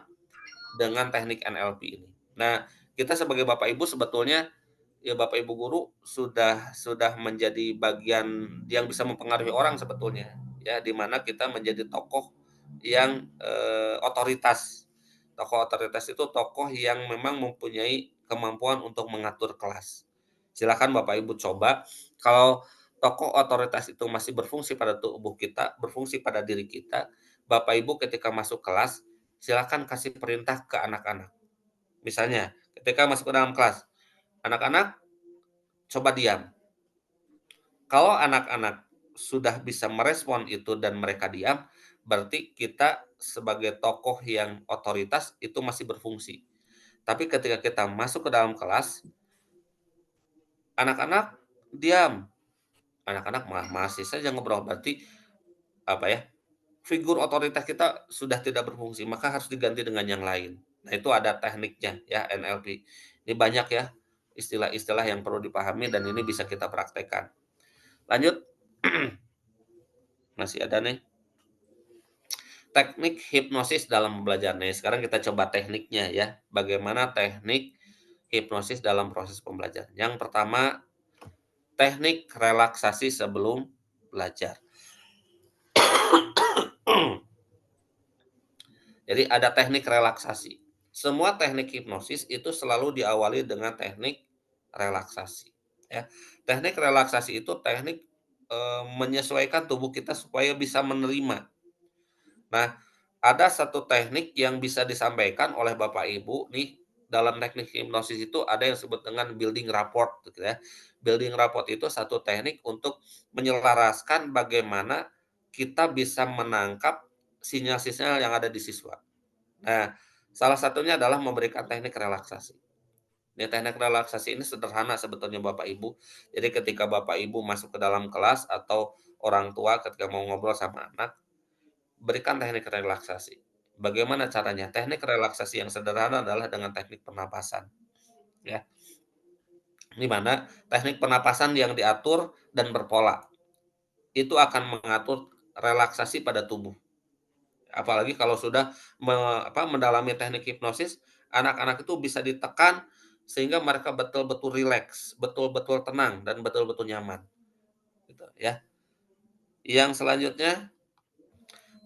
Speaker 4: dengan teknik NLP ini. Nah, kita sebagai Bapak Ibu sebetulnya ya Bapak Ibu guru sudah menjadi bagian yang bisa mempengaruhi orang sebetulnya ya di mana kita menjadi tokoh yang otoritas. Tokoh otoritas itu tokoh yang memang mempunyai kemampuan untuk mengatur kelas. Silakan Bapak Ibu coba kalau tokoh otoritas itu masih berfungsi pada tubuh kita, berfungsi pada diri kita, Bapak Ibu ketika masuk kelas silakan kasih perintah ke anak-anak. Misalnya, ketika masuk ke dalam kelas, anak-anak coba diam. Kalau anak-anak sudah bisa merespon itu dan mereka diam, berarti kita sebagai tokoh yang otoritas itu masih berfungsi. Tapi ketika kita masuk ke dalam kelas, anak-anak diam. Anak-anak masih saja ngobrol, berarti apa ya? Figur otoritas kita sudah tidak berfungsi, maka harus diganti dengan yang lain. Nah, itu ada tekniknya ya NLP. Ini banyak ya istilah-istilah yang perlu dipahami dan ini bisa kita praktekkan. Lanjut. Masih ada nih. Teknik hipnosis dalam belajar. Nih, sekarang kita coba tekniknya ya. Bagaimana teknik hipnosis dalam proses pembelajaran. Yang pertama, teknik relaksasi sebelum belajar. Jadi ada teknik relaksasi. Semua teknik hipnosis itu selalu diawali dengan teknik relaksasi. Ya. Teknik relaksasi itu teknik menyesuaikan tubuh kita supaya bisa menerima. Nah, ada satu teknik yang bisa disampaikan oleh Bapak Ibu nih, dalam teknik hipnosis itu ada yang disebut dengan building rapport gitu ya. Building rapport itu satu teknik untuk menyelaraskan bagaimana kita bisa menangkap sinyal-sinyal yang ada di siswa. Nah, salah satunya adalah memberikan teknik relaksasi. Ini teknik relaksasi ini sederhana sebetulnya Bapak Ibu. Jadi ketika Bapak Ibu masuk ke dalam kelas atau orang tua ketika mau ngobrol sama anak, berikan teknik relaksasi. Bagaimana caranya? Teknik relaksasi yang sederhana adalah dengan teknik pernapasan, ya. Di mana teknik pernapasan yang diatur dan berpola, itu akan mengatur relaksasi pada tubuh. Apalagi kalau sudah mendalami teknik hipnosis, anak-anak itu bisa ditekan sehingga mereka betul-betul rileks, betul-betul tenang, dan betul-betul nyaman, gitu ya. Yang selanjutnya,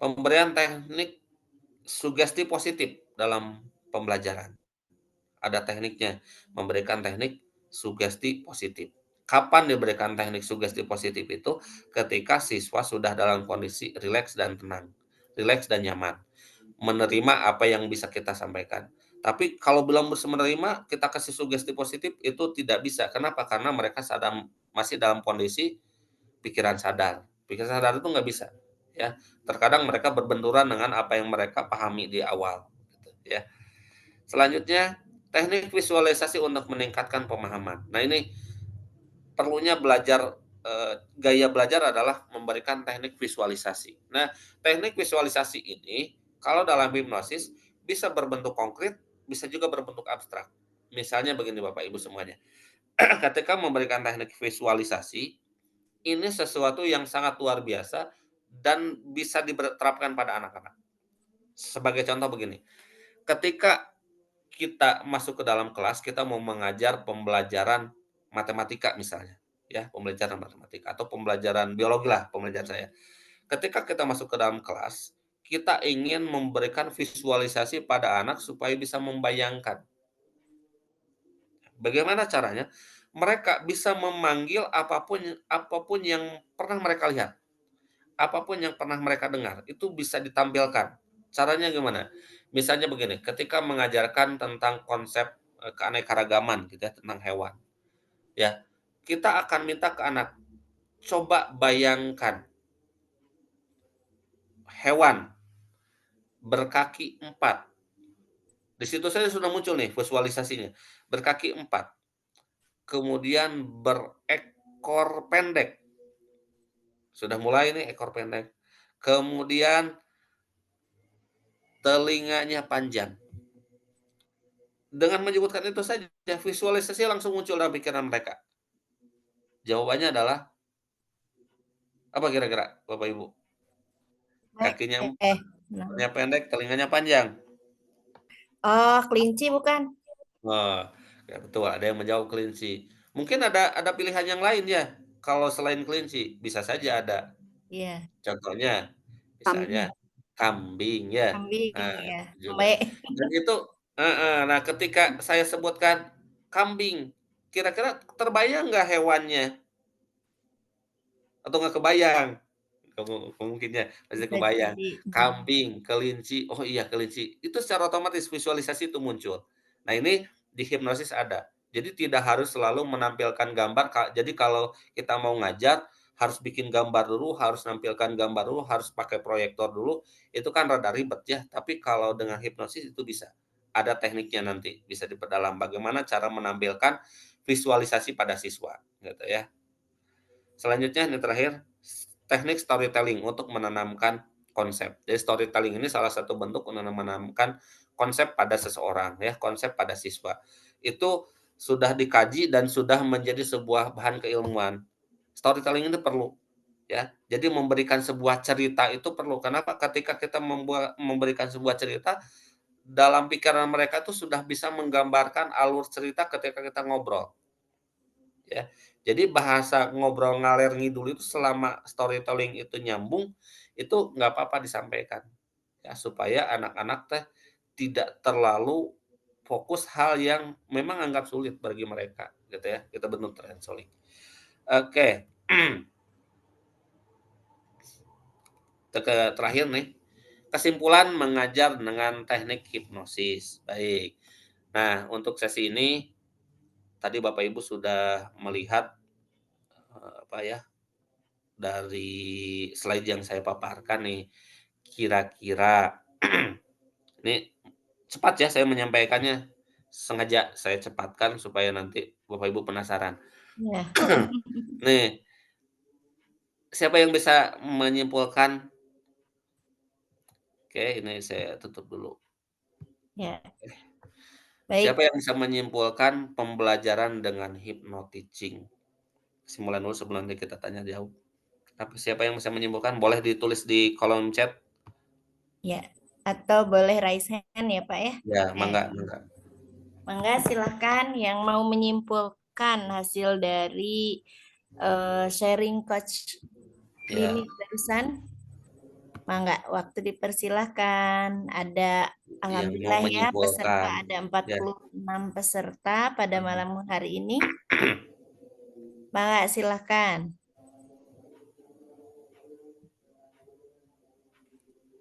Speaker 4: pemberian teknik sugesti positif dalam pembelajaran. Ada tekniknya, memberikan teknik sugesti positif. Kapan diberikan teknik sugesti positif itu? Ketika siswa sudah dalam kondisi rileks dan tenang, rileks dan nyaman, menerima apa yang bisa kita sampaikan. Tapi kalau belum bisa menerima, kita kasih sugesti positif itu tidak bisa. Kenapa? Karena mereka masih dalam kondisi pikiran sadar. Pikiran sadar itu nggak bisa, ya. Terkadang mereka berbenturan dengan apa yang mereka pahami di awal, gitu, ya. Selanjutnya, teknik visualisasi untuk meningkatkan pemahaman. Nah, ini perlunya belajar, gaya belajar adalah memberikan teknik visualisasi. Nah, teknik visualisasi ini kalau dalam hipnosis bisa berbentuk konkret, bisa juga berbentuk abstrak. Misalnya begini Bapak Ibu semuanya, ketika memberikan teknik visualisasi, ini sesuatu yang sangat luar biasa dan bisa diterapkan pada anak-anak. Sebagai contoh begini, ketika kita masuk ke dalam kelas, kita mau mengajar pembelajaran matematika misalnya, ya, pembelajaran matematika atau pembelajaran biologi lah pembelajaran saya. Ketika kita masuk ke dalam kelas, kita ingin memberikan visualisasi pada anak supaya bisa membayangkan. Bagaimana caranya? Mereka bisa memanggil apapun apapun yang pernah mereka lihat, apapun yang pernah mereka dengar, itu bisa ditampilkan. Caranya gimana? Misalnya begini, ketika mengajarkan tentang konsep, keanekaragaman gitu ya, tentang hewan, ya. Kita akan minta ke anak, coba bayangkan hewan berkaki 4. Di situ saja sudah muncul nih visualisasinya, berkaki 4, kemudian berekor pendek, sudah mulai nih ekor pendek, kemudian telinganya panjang. Dengan menyebutkan itu saja, visualisasi langsung muncul dalam pikiran mereka. Jawabannya adalah apa kira-kira Bapak Ibu? Kakinya pendek, telinganya panjang.
Speaker 1: Oh, kelinci bukan?
Speaker 4: Oh, ya betul, ada yang menjawab kelinci. Mungkin ada pilihan yang lain ya, kalau selain kelinci, bisa saja ada.
Speaker 1: Iya,
Speaker 4: Contohnya,
Speaker 5: Kambing.
Speaker 4: misalnya kambing ya.
Speaker 1: kambing
Speaker 4: Nah,
Speaker 1: ya.
Speaker 4: itu juga.
Speaker 1: Baik.
Speaker 4: Dan itu nah ketika saya sebutkan kambing, kira-kira terbayang nggak hewannya? Atau nggak kebayang? Mungkinnya pasti
Speaker 1: Bisa
Speaker 4: kebayang.
Speaker 1: jadi.
Speaker 4: Kambing, kelinci, oh iya kelinci. Itu secara otomatis visualisasi itu muncul. Nah ini di hipnosis ada. Jadi tidak harus selalu menampilkan gambar. Jadi kalau kita mau ngajar, harus bikin gambar dulu, harus nampilkan gambar dulu, harus pakai proyektor dulu. Itu kan rada ribet ya. Tapi kalau dengan hipnosis itu bisa. Ada tekniknya nanti, bisa diperdalam. Bagaimana cara menampilkan visualisasi pada siswa, gitu ya. Selanjutnya ini terakhir, teknik storytelling untuk menanamkan konsep. Jadi storytelling ini salah satu bentuk untuk menanamkan konsep pada seseorang ya, konsep pada siswa. Itu sudah dikaji dan sudah menjadi sebuah bahan keilmuan. Storytelling ini perlu ya. Jadi memberikan sebuah cerita itu perlu. Kenapa? Ketika kita memberikan sebuah cerita, dalam pikiran mereka tuh sudah bisa menggambarkan alur cerita ketika kita ngobrol. Ya. Jadi bahasa ngobrol ngaler ngidul itu selama storytelling itu nyambung, itu nggak apa-apa disampaikan. Ya, supaya anak-anak teh tidak terlalu fokus hal yang memang anggap sulit bagi mereka, gitu ya. Kita bentuk translate. Oke. Terakhir nih, kesimpulan mengajar dengan teknik hipnosis. Baik. Nah, untuk sesi ini tadi Bapak Ibu sudah melihat apa ya, dari slide yang saya paparkan nih, kira-kira ini cepat ya saya menyampaikannya, sengaja saya cepatkan supaya nanti Bapak Ibu penasaran.
Speaker 1: Ya.
Speaker 4: Nih, siapa yang bisa menyimpulkan? Oke, ini saya tutup dulu.
Speaker 1: Ya.
Speaker 4: Siapa
Speaker 1: Baik.
Speaker 4: yang bisa menyimpulkan pembelajaran dengan hypnoteaching? Kesimpulan dulu sebelum nanti kita tanya jawab. Tapi siapa yang bisa menyimpulkan? Boleh ditulis di kolom chat.
Speaker 1: Ya. Atau boleh raise hand ya Pak ya?
Speaker 4: Ya, mangga, mangga.
Speaker 1: Mangga silahkan yang mau menyimpulkan hasil dari sharing Coach
Speaker 4: Ya,
Speaker 1: Dini barusan. Mangga, waktu dipersilahkan. Ada,
Speaker 4: yang mau
Speaker 1: alhamdulillah ya, peserta
Speaker 4: menyimpulkan.
Speaker 1: ada
Speaker 4: Ya.
Speaker 1: 46 peserta pada malam hari ini. Mangga, silahkan.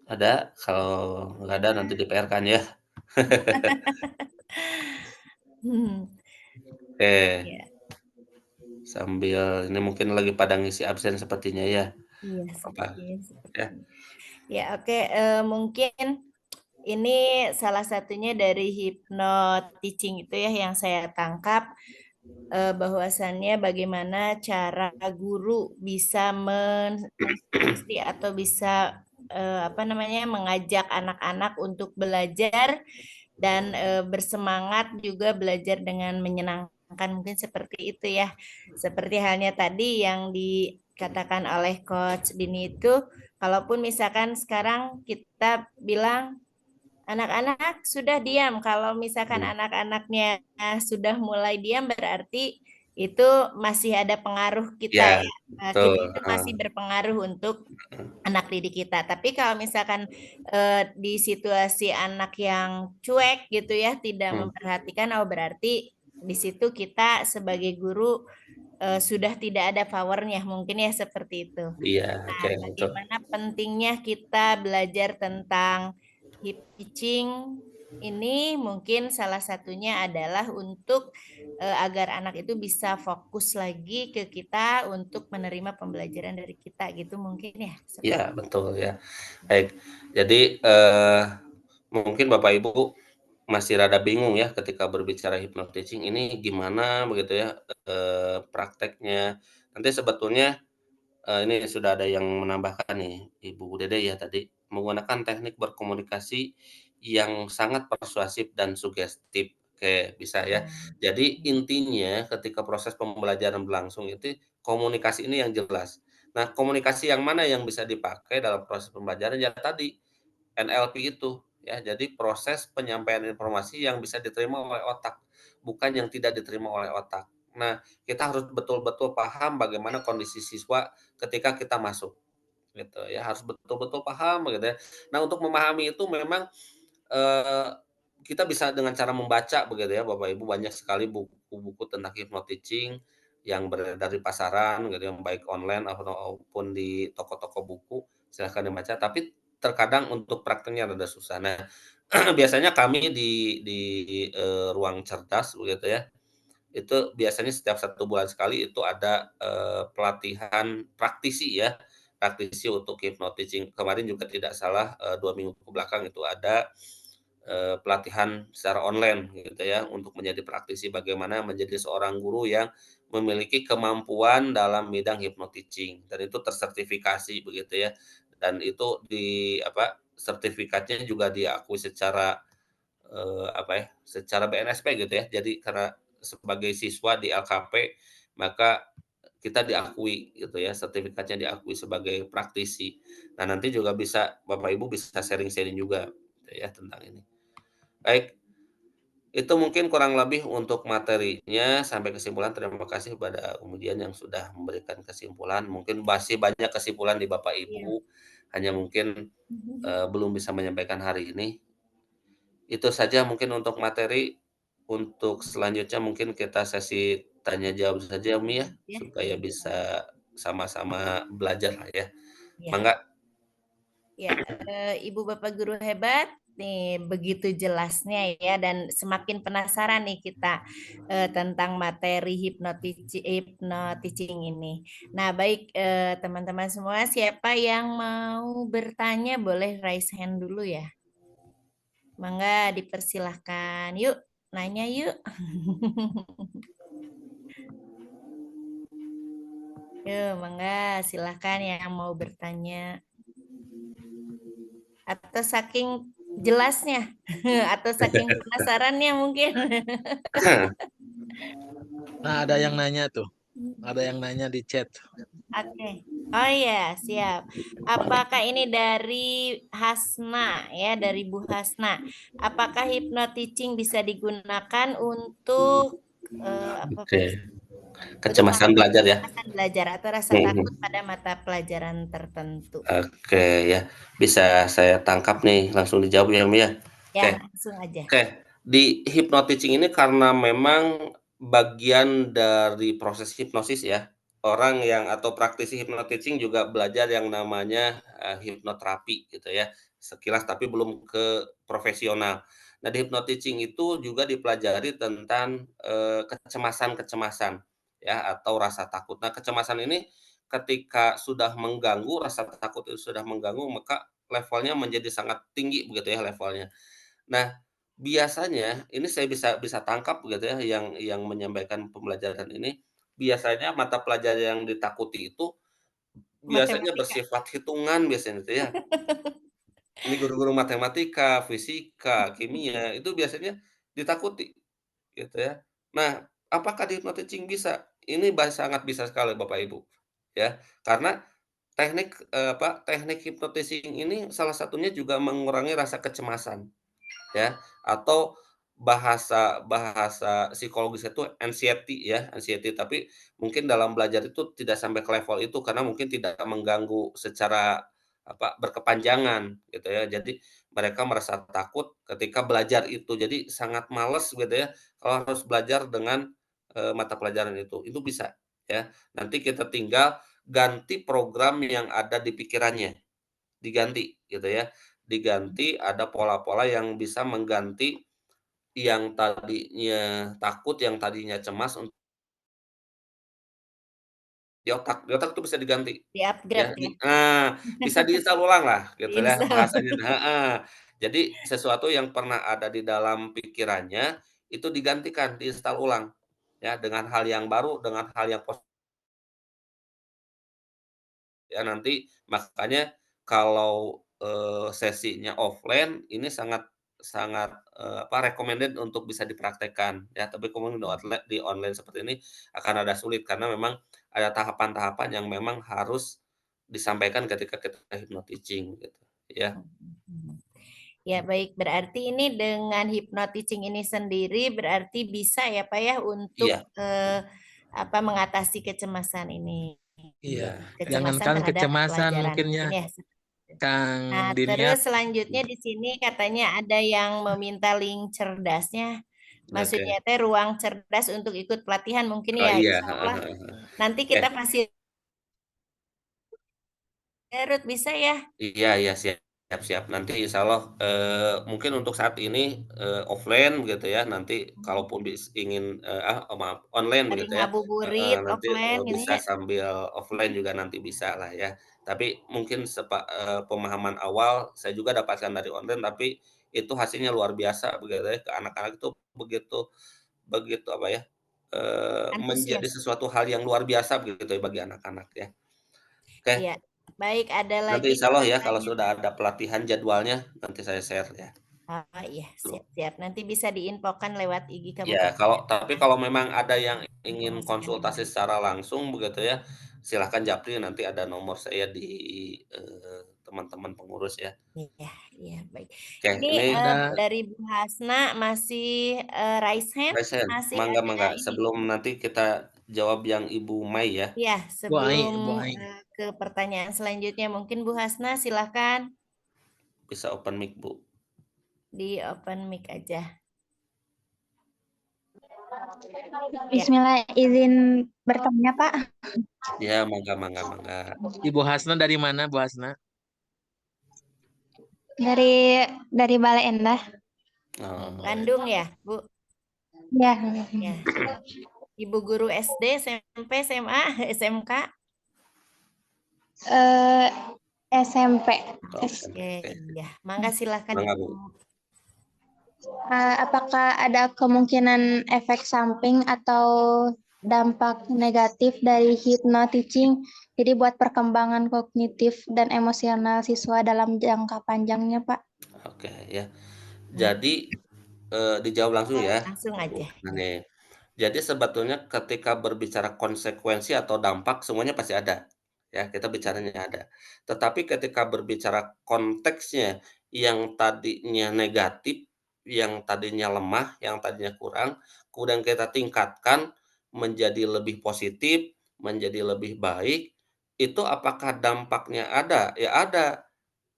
Speaker 4: Ada? Kalau nggak ada nanti di-PR-kan ya. Oke.
Speaker 1: Ya,
Speaker 4: Sambil ini mungkin lagi pada ngisi absen sepertinya ya.
Speaker 1: iya,
Speaker 4: Apa?
Speaker 1: sepertinya seperti
Speaker 4: Ya.
Speaker 1: ini. Ya, oke, mungkin ini salah satunya dari hypnoteaching itu ya yang saya tangkap, bahwasannya bagaimana cara guru bisa menginstruksi atau bisa mengajak anak-anak untuk belajar dan bersemangat juga belajar dengan menyenangkan, mungkin seperti itu ya. Seperti halnya tadi yang dikatakan oleh Coach Dini itu, kalaupun misalkan sekarang kita bilang anak-anak sudah diam, kalau misalkan anak-anaknya sudah mulai diam berarti itu masih ada pengaruh kita
Speaker 4: Ya,
Speaker 1: ya.
Speaker 4: betul.
Speaker 1: Kita itu masih berpengaruh untuk anak didik kita. Tapi kalau misalkan di situasi anak yang cuek gitu ya, tidak memperhatikan, oh berarti di situ kita sebagai guru sudah tidak ada powernya, mungkin ya seperti itu.
Speaker 4: Iya,
Speaker 1: Nah,
Speaker 4: oke, betul.
Speaker 1: bagaimana pentingnya kita belajar tentang hip teaching ini mungkin salah satunya adalah untuk agar anak itu bisa fokus lagi ke kita untuk menerima pembelajaran dari kita gitu mungkin ya.
Speaker 4: Iya, betul ya. Baik. Jadi mungkin Bapak Ibu masih rada bingung ya ketika berbicara hypnoteaching ini gimana begitu ya prakteknya. Nanti sebetulnya ini sudah ada yang menambahkan nih Ibu Dede ya tadi, menggunakan teknik berkomunikasi yang sangat persuasif dan sugestif. Oke, bisa ya. Jadi intinya ketika proses pembelajaran berlangsung itu komunikasi ini yang jelas. Nah, komunikasi yang mana yang bisa dipakai dalam proses pembelajaran ya tadi NLP itu ya. Jadi proses penyampaian informasi yang bisa diterima oleh otak, bukan yang tidak diterima oleh otak. Nah, kita harus betul-betul paham bagaimana kondisi siswa ketika kita masuk gitu ya, harus betul-betul paham gitu ya. Nah, untuk memahami itu memang eh, kita bisa dengan cara membaca begitu ya Bapak Ibu, banyak sekali buku-buku tentang hypnoteaching yang beredar di pasaran gitu yang baik online maupun di toko-toko buku, silahkan dibaca. Tapi terkadang untuk prakteknya rada susah. Nah, biasanya kami di ruang cerdas begitu ya, itu biasanya setiap 1 bulan sekali itu ada pelatihan praktisi ya, praktisi untuk hypnoteaching. Kemarin juga tidak salah 2 minggu ke belakang itu ada pelatihan secara online gitu ya, untuk menjadi praktisi bagaimana menjadi seorang guru yang memiliki kemampuan dalam bidang hypnoteaching dan itu tersertifikasi begitu ya. Dan itu sertifikatnya juga diakui secara secara BNSP gitu ya. Jadi karena sebagai siswa di LKP maka kita diakui gitu ya, sertifikatnya diakui sebagai praktisi. Nah, nanti juga bisa Bapak Ibu bisa sharing-sharing juga gitu ya tentang ini. Baik, itu mungkin kurang lebih untuk materinya. Sampai kesimpulan, terima kasih kepada kemudian yang sudah memberikan kesimpulan. Mungkin masih banyak kesimpulan di Bapak Ibu, hanya mungkin belum bisa menyampaikan hari ini. Itu saja mungkin untuk materi. Untuk selanjutnya mungkin kita sesi tanya jawab saja Umi ya, supaya bisa sama-sama belajar lah ya.
Speaker 1: Ya.
Speaker 4: Mangga.
Speaker 1: Ya, Ibu Bapak guru hebat nih begitu jelasnya ya dan semakin penasaran nih kita tentang materi hipnoticing ini. Nah, baik teman-teman semua, siapa yang mau bertanya boleh raise hand dulu ya. Mangga dipersilahkan. Yuk, nanya yuk. Yuk, mangga silahkan yang mau bertanya. Atau saking jelasnya atau saking penasarannya mungkin.
Speaker 2: Nah, ada yang nanya tuh. Ada yang nanya di chat.
Speaker 1: Oke. Oh iya, siap. Apakah ini dari Hasna ya, dari Bu Hasna? Apakah hypnoticing bisa digunakan untuk apa
Speaker 4: Oke.
Speaker 1: Pak?
Speaker 4: Kecemasan
Speaker 1: Bagaimana
Speaker 4: belajar ya.
Speaker 1: kecemasan belajar atau rasa takut
Speaker 4: Mhm.
Speaker 1: pada mata pelajaran tertentu?
Speaker 4: Oke ya, bisa saya tangkap nih, langsung dijawab ya, Mi, ya?
Speaker 1: Ya,
Speaker 4: Oke.
Speaker 1: langsung aja.
Speaker 4: Oke, di hypnoticing ini karena memang bagian dari proses hipnosis ya, orang yang atau praktisi hypnoticing juga belajar yang namanya, hipnoterapi gitu ya, sekilas tapi belum ke profesional. Nah, di hypnoticing itu juga dipelajari tentang, kecemasan-kecemasan ya, atau rasa takut. Nah, kecemasan ini ketika sudah mengganggu, rasa takut itu sudah mengganggu, maka levelnya menjadi sangat tinggi begitu ya levelnya. Nah, biasanya ini saya bisa bisa tangkap gitu ya yang menyampaikan pembelajaran ini, biasanya mata pelajaran yang ditakuti itu biasanya
Speaker 1: Matematika.
Speaker 4: bersifat hitungan biasanya itu ya. Ini guru-guru matematika, fisika, kimia, itu biasanya ditakuti gitu ya. Nah, apakah di hypnoticing bisa? Ini sangat bisa sekali Bapak Ibu, ya. Karena teknik hypnoticing ini salah satunya juga mengurangi rasa kecemasan. Ya, atau bahasa bahasa psikologisnya itu anxiety ya, anxiety, tapi mungkin dalam belajar itu tidak sampai ke level itu karena mungkin tidak mengganggu secara berkepanjangan gitu ya. Jadi mereka merasa takut ketika belajar itu. Jadi sangat males gitu ya kalau harus belajar dengan, mata pelajaran itu. Itu bisa ya. Nanti kita tinggal ganti program yang ada di pikirannya. Diganti gitu ya, diganti ada pola-pola yang bisa mengganti yang tadinya takut, yang tadinya cemas di otak itu bisa diganti ya,
Speaker 1: Di-upgrade ya.
Speaker 4: bisa diinstal ulang lah gitu ya
Speaker 1: Diinstal.
Speaker 4: bahasanya heeh. Jadi sesuatu yang pernah ada di dalam pikirannya itu digantikan, diinstal ulang ya dengan hal yang baru, dengan hal yang ya nanti makanya kalau, sesinya offline ini sangat sangat, recommended untuk bisa dipraktekkan ya, tapi kemudian di online seperti ini akan ada sulit karena memang ada tahapan-tahapan yang memang harus disampaikan ketika kita hypnoticing gitu ya.
Speaker 1: Ya, baik. Berarti ini dengan hypnoticing ini sendiri berarti bisa ya, Pak ya, untuk
Speaker 4: Iya
Speaker 1: mengatasi kecemasan ini.
Speaker 2: Iya.
Speaker 1: Kecemasan
Speaker 2: Jangankan
Speaker 1: terhadap
Speaker 2: kecemasan
Speaker 1: pelajaran
Speaker 2: mungkin ya,
Speaker 1: mungkin ya.
Speaker 2: Kang
Speaker 1: Nah,
Speaker 2: Diniat.
Speaker 1: terus selanjutnya di sini katanya ada yang meminta link cerdasnya. Maksudnya
Speaker 4: oke.
Speaker 1: teh ruang cerdas untuk ikut pelatihan mungkin
Speaker 4: Oh
Speaker 1: ya,
Speaker 4: iya,
Speaker 1: insya
Speaker 4: heeh
Speaker 1: Allah
Speaker 4: heeh heeh.
Speaker 1: nanti
Speaker 4: Oke.
Speaker 1: kita kasih Ruth bisa ya.
Speaker 4: Iya iya, siap siap siap. Nanti insya Allah, mungkin untuk saat ini, offline begitu ya, nanti kalaupun ingin, maaf, online
Speaker 1: Dari
Speaker 4: begitu ya, heeh,
Speaker 1: ngabuburit
Speaker 4: nanti,
Speaker 1: offline gini
Speaker 4: bisa
Speaker 1: ya.
Speaker 4: sambil offline juga nanti bisa lah ya. Tapi mungkin pemahaman awal saya juga dapatkan dari online, tapi itu hasilnya luar biasa begitu ya, ke anak-anak itu begitu begitu apa ya, menjadi
Speaker 1: Antusias.
Speaker 4: sesuatu hal yang luar biasa begitu ya bagi anak-anak ya. Oke.
Speaker 1: Iya. Baik, ada
Speaker 4: Nanti
Speaker 1: lagi
Speaker 4: insya Allah ya kalau
Speaker 1: pertanyaan.
Speaker 4: sudah ada pelatihan jadwalnya, nanti saya share ya.
Speaker 1: Oh iya,
Speaker 4: Tuh.
Speaker 1: siap-siap. Nanti bisa diinfokan lewat IG
Speaker 4: Ya,
Speaker 1: Kabupaten.
Speaker 4: tapi kalau memang ada yang ingin
Speaker 1: Informasikan
Speaker 4: konsultasi
Speaker 1: kembali.
Speaker 4: secara langsung begitu ya, silahkan japri nanti ada nomor saya di, teman-teman pengurus ya.
Speaker 1: Iya, iya, baik.
Speaker 4: Oke,
Speaker 1: Ini
Speaker 4: ini
Speaker 2: Ada
Speaker 1: dari Bu Hasna masih raise hand,
Speaker 4: raise hand,
Speaker 1: masih
Speaker 4: mangga
Speaker 1: ada
Speaker 4: mangga,
Speaker 1: ini.
Speaker 4: sebelum nanti kita jawab yang Ibu Mai ya,
Speaker 1: Ya,
Speaker 2: Bu Ai,
Speaker 1: sebelum
Speaker 2: Bu Ai.
Speaker 1: ke pertanyaan selanjutnya, mungkin Bu Hasna silakan
Speaker 4: bisa open mic Bu.
Speaker 1: di open mic aja. Ya,
Speaker 6: Bismillah, izin bertanya, Pak.
Speaker 4: Ya, mangga mangga mangga.
Speaker 2: Ibu Hasna dari mana, Bu Hasna?
Speaker 6: Dari Balai Endah.
Speaker 4: Oh,
Speaker 1: Bandung ya, Bu?
Speaker 6: Ya.
Speaker 1: Ya. Ibu guru SD, SMP, SMA, SMK?
Speaker 6: Eh, SMP.
Speaker 1: Oke, iya. Mangga silahkan
Speaker 4: Mangga,
Speaker 1: Ibu.
Speaker 4: Bu.
Speaker 6: Apakah ada kemungkinan efek samping atau dampak negatif dari hypno-teaching? Jadi buat perkembangan kognitif dan emosional siswa dalam jangka panjangnya, Pak.
Speaker 4: Oke ya. Jadi dijawab langsung ya,
Speaker 1: Langsung
Speaker 4: Bu.
Speaker 1: aja.
Speaker 4: Nah, nih. Jadi sebetulnya ketika berbicara konsekuensi atau dampak semuanya pasti ada. Ya, kita bicaranya ada. Tetapi ketika berbicara konteksnya yang tadinya negatif, yang tadinya lemah, yang tadinya kurang, kemudian kita tingkatkan menjadi lebih positif, menjadi lebih baik, itu apakah dampaknya ada? Ya ada.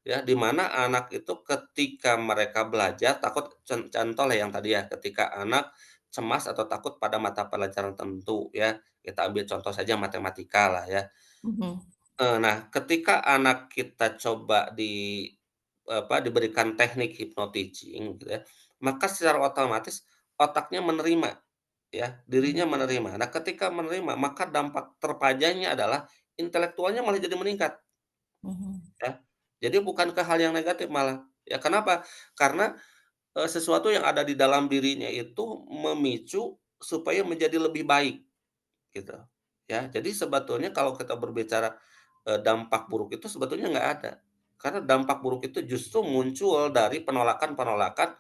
Speaker 4: Ya, di mana anak itu ketika mereka belajar takut contoh lah yang tadi ya, ketika anak cemas atau takut pada mata pelajaran tertentu ya, kita ambil contoh saja matematika lah ya.
Speaker 1: Mhm.
Speaker 4: Nah, ketika anak kita coba diberikan teknik hypno-teaching gitu ya, maka secara otomatis otaknya menerima ya, dirinya menerima. Nah, ketika menerima maka dampak terpanjangnya adalah intelektualnya malah jadi meningkat.
Speaker 1: Mhm.
Speaker 4: Ya, jadi bukan ke hal yang negatif malah, ya kenapa? Karena, sesuatu yang ada di dalam dirinya itu memicu supaya menjadi lebih baik, gitu. Ya, jadi sebetulnya kalau kita berbicara, dampak buruk itu sebetulnya nggak ada. Karena dampak buruk itu justru muncul dari penolakan-penolakan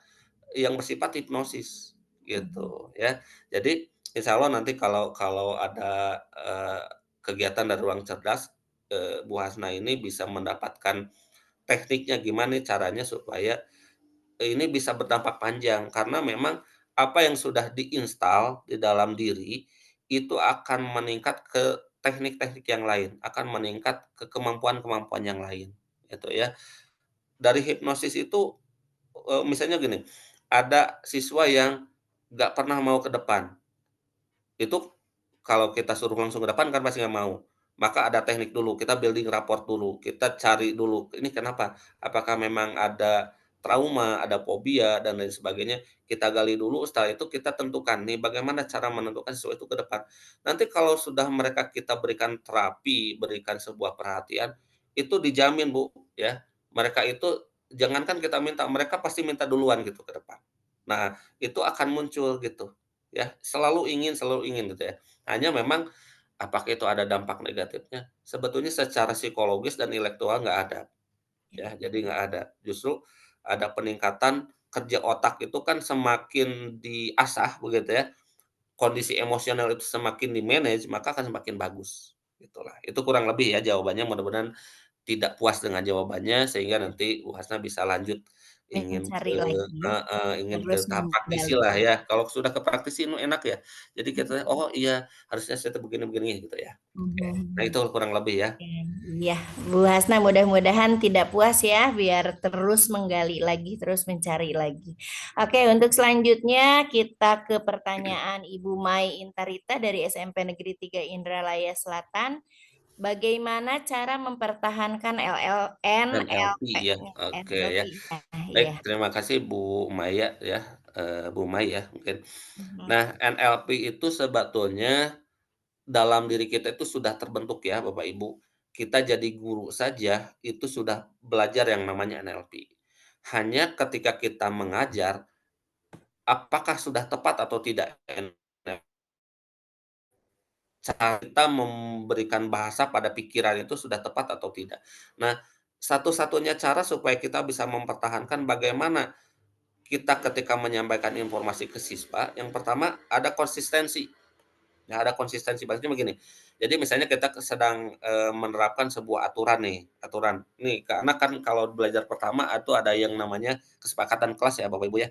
Speaker 4: yang bersifat hipnosis,
Speaker 1: Mhm.
Speaker 4: gitu ya. Jadi insya Allah nanti kalau kalau ada, kegiatan dari ruang cerdas, Bu Hasna ini bisa mendapatkan tekniknya gimana nih caranya supaya ini bisa berdampak panjang, karena memang apa yang sudah diinstal di dalam diri, itu akan meningkat ke teknik-teknik yang lain, akan meningkat ke kemampuan-kemampuan yang lain, gitu ya. Dari hipnosis itu, misalnya gini, ada siswa yang nggak pernah mau ke depan. Itu kalau kita suruh langsung ke depan kan pasti nggak mau. Maka ada teknik dulu, kita building rapport dulu, kita cari dulu, ini kenapa? Apakah memang ada trauma, ada fobia, dan lain sebagainya, kita gali dulu, setelah itu kita tentukan nih bagaimana cara menentukan siswa itu ke depan. Nanti kalau sudah mereka kita berikan terapi, berikan sebuah perhatian, itu dijamin Bu, ya. Mereka itu jangankan kita minta, mereka pasti minta duluan gitu ke depan. Nah, itu akan muncul gitu. Ya, selalu ingin gitu ya. Hanya memang apakah itu ada dampak negatifnya? Sebetulnya secara psikologis dan intelektual nggak ada, ya. Jadi nggak ada. Justru ada peningkatan kerja otak itu kan semakin diasah begitu ya, kondisi emosional itu semakin di-manage, maka akan semakin bagus, gitulah. Itu kurang lebih ya jawabannya, mudah-mudahan tidak puas dengan jawabannya sehingga nanti Bu Hasna bisa lanjut ingin ke
Speaker 1: Mencari lagi,
Speaker 4: ingin ke
Speaker 1: terus
Speaker 4: tahap praktisi
Speaker 1: menggali.
Speaker 4: lah ya. Kalau sudah ke praktisi itu enak ya. Jadi kita,
Speaker 1: Mhm.
Speaker 4: "Oh iya, harusnya saya tuh begini-begini," gitu ya. Oke. Nah
Speaker 1: Mhm.
Speaker 4: itu kurang lebih ya.
Speaker 1: Oke. Iya, Bu Hasna mudah-mudahan tidak puas ya, biar terus menggali lagi, terus mencari lagi. Oke, untuk selanjutnya kita ke pertanyaan Ibu Mai Intarita dari SMP Negeri 3 Indralaya Selatan. Bagaimana cara mempertahankan
Speaker 4: NLP ya, oke ya.
Speaker 1: NLP?
Speaker 4: Baik,
Speaker 1: Iya.
Speaker 4: terima kasih Bu Maya ya, Bu Mai ya mungkin.
Speaker 1: Mhm.
Speaker 4: Nah NLP itu sebetulnya dalam diri kita itu sudah terbentuk ya Bapak Ibu. Kita jadi guru saja itu sudah belajar yang namanya NLP. Hanya ketika kita mengajar, apakah sudah tepat atau tidak cara kita memberikan bahasa pada pikiran itu sudah tepat atau tidak. Nah, satu-satunya cara supaya kita bisa mempertahankan bagaimana kita ketika menyampaikan informasi ke siswa, yang pertama ada konsistensi. Ya, ada konsistensi, maksudnya begini, jadi misalnya kita sedang, menerapkan sebuah aturan nih, aturan. Nih, karena kan kalau belajar pertama itu ada yang namanya kesepakatan kelas ya Bapak Ibu ya.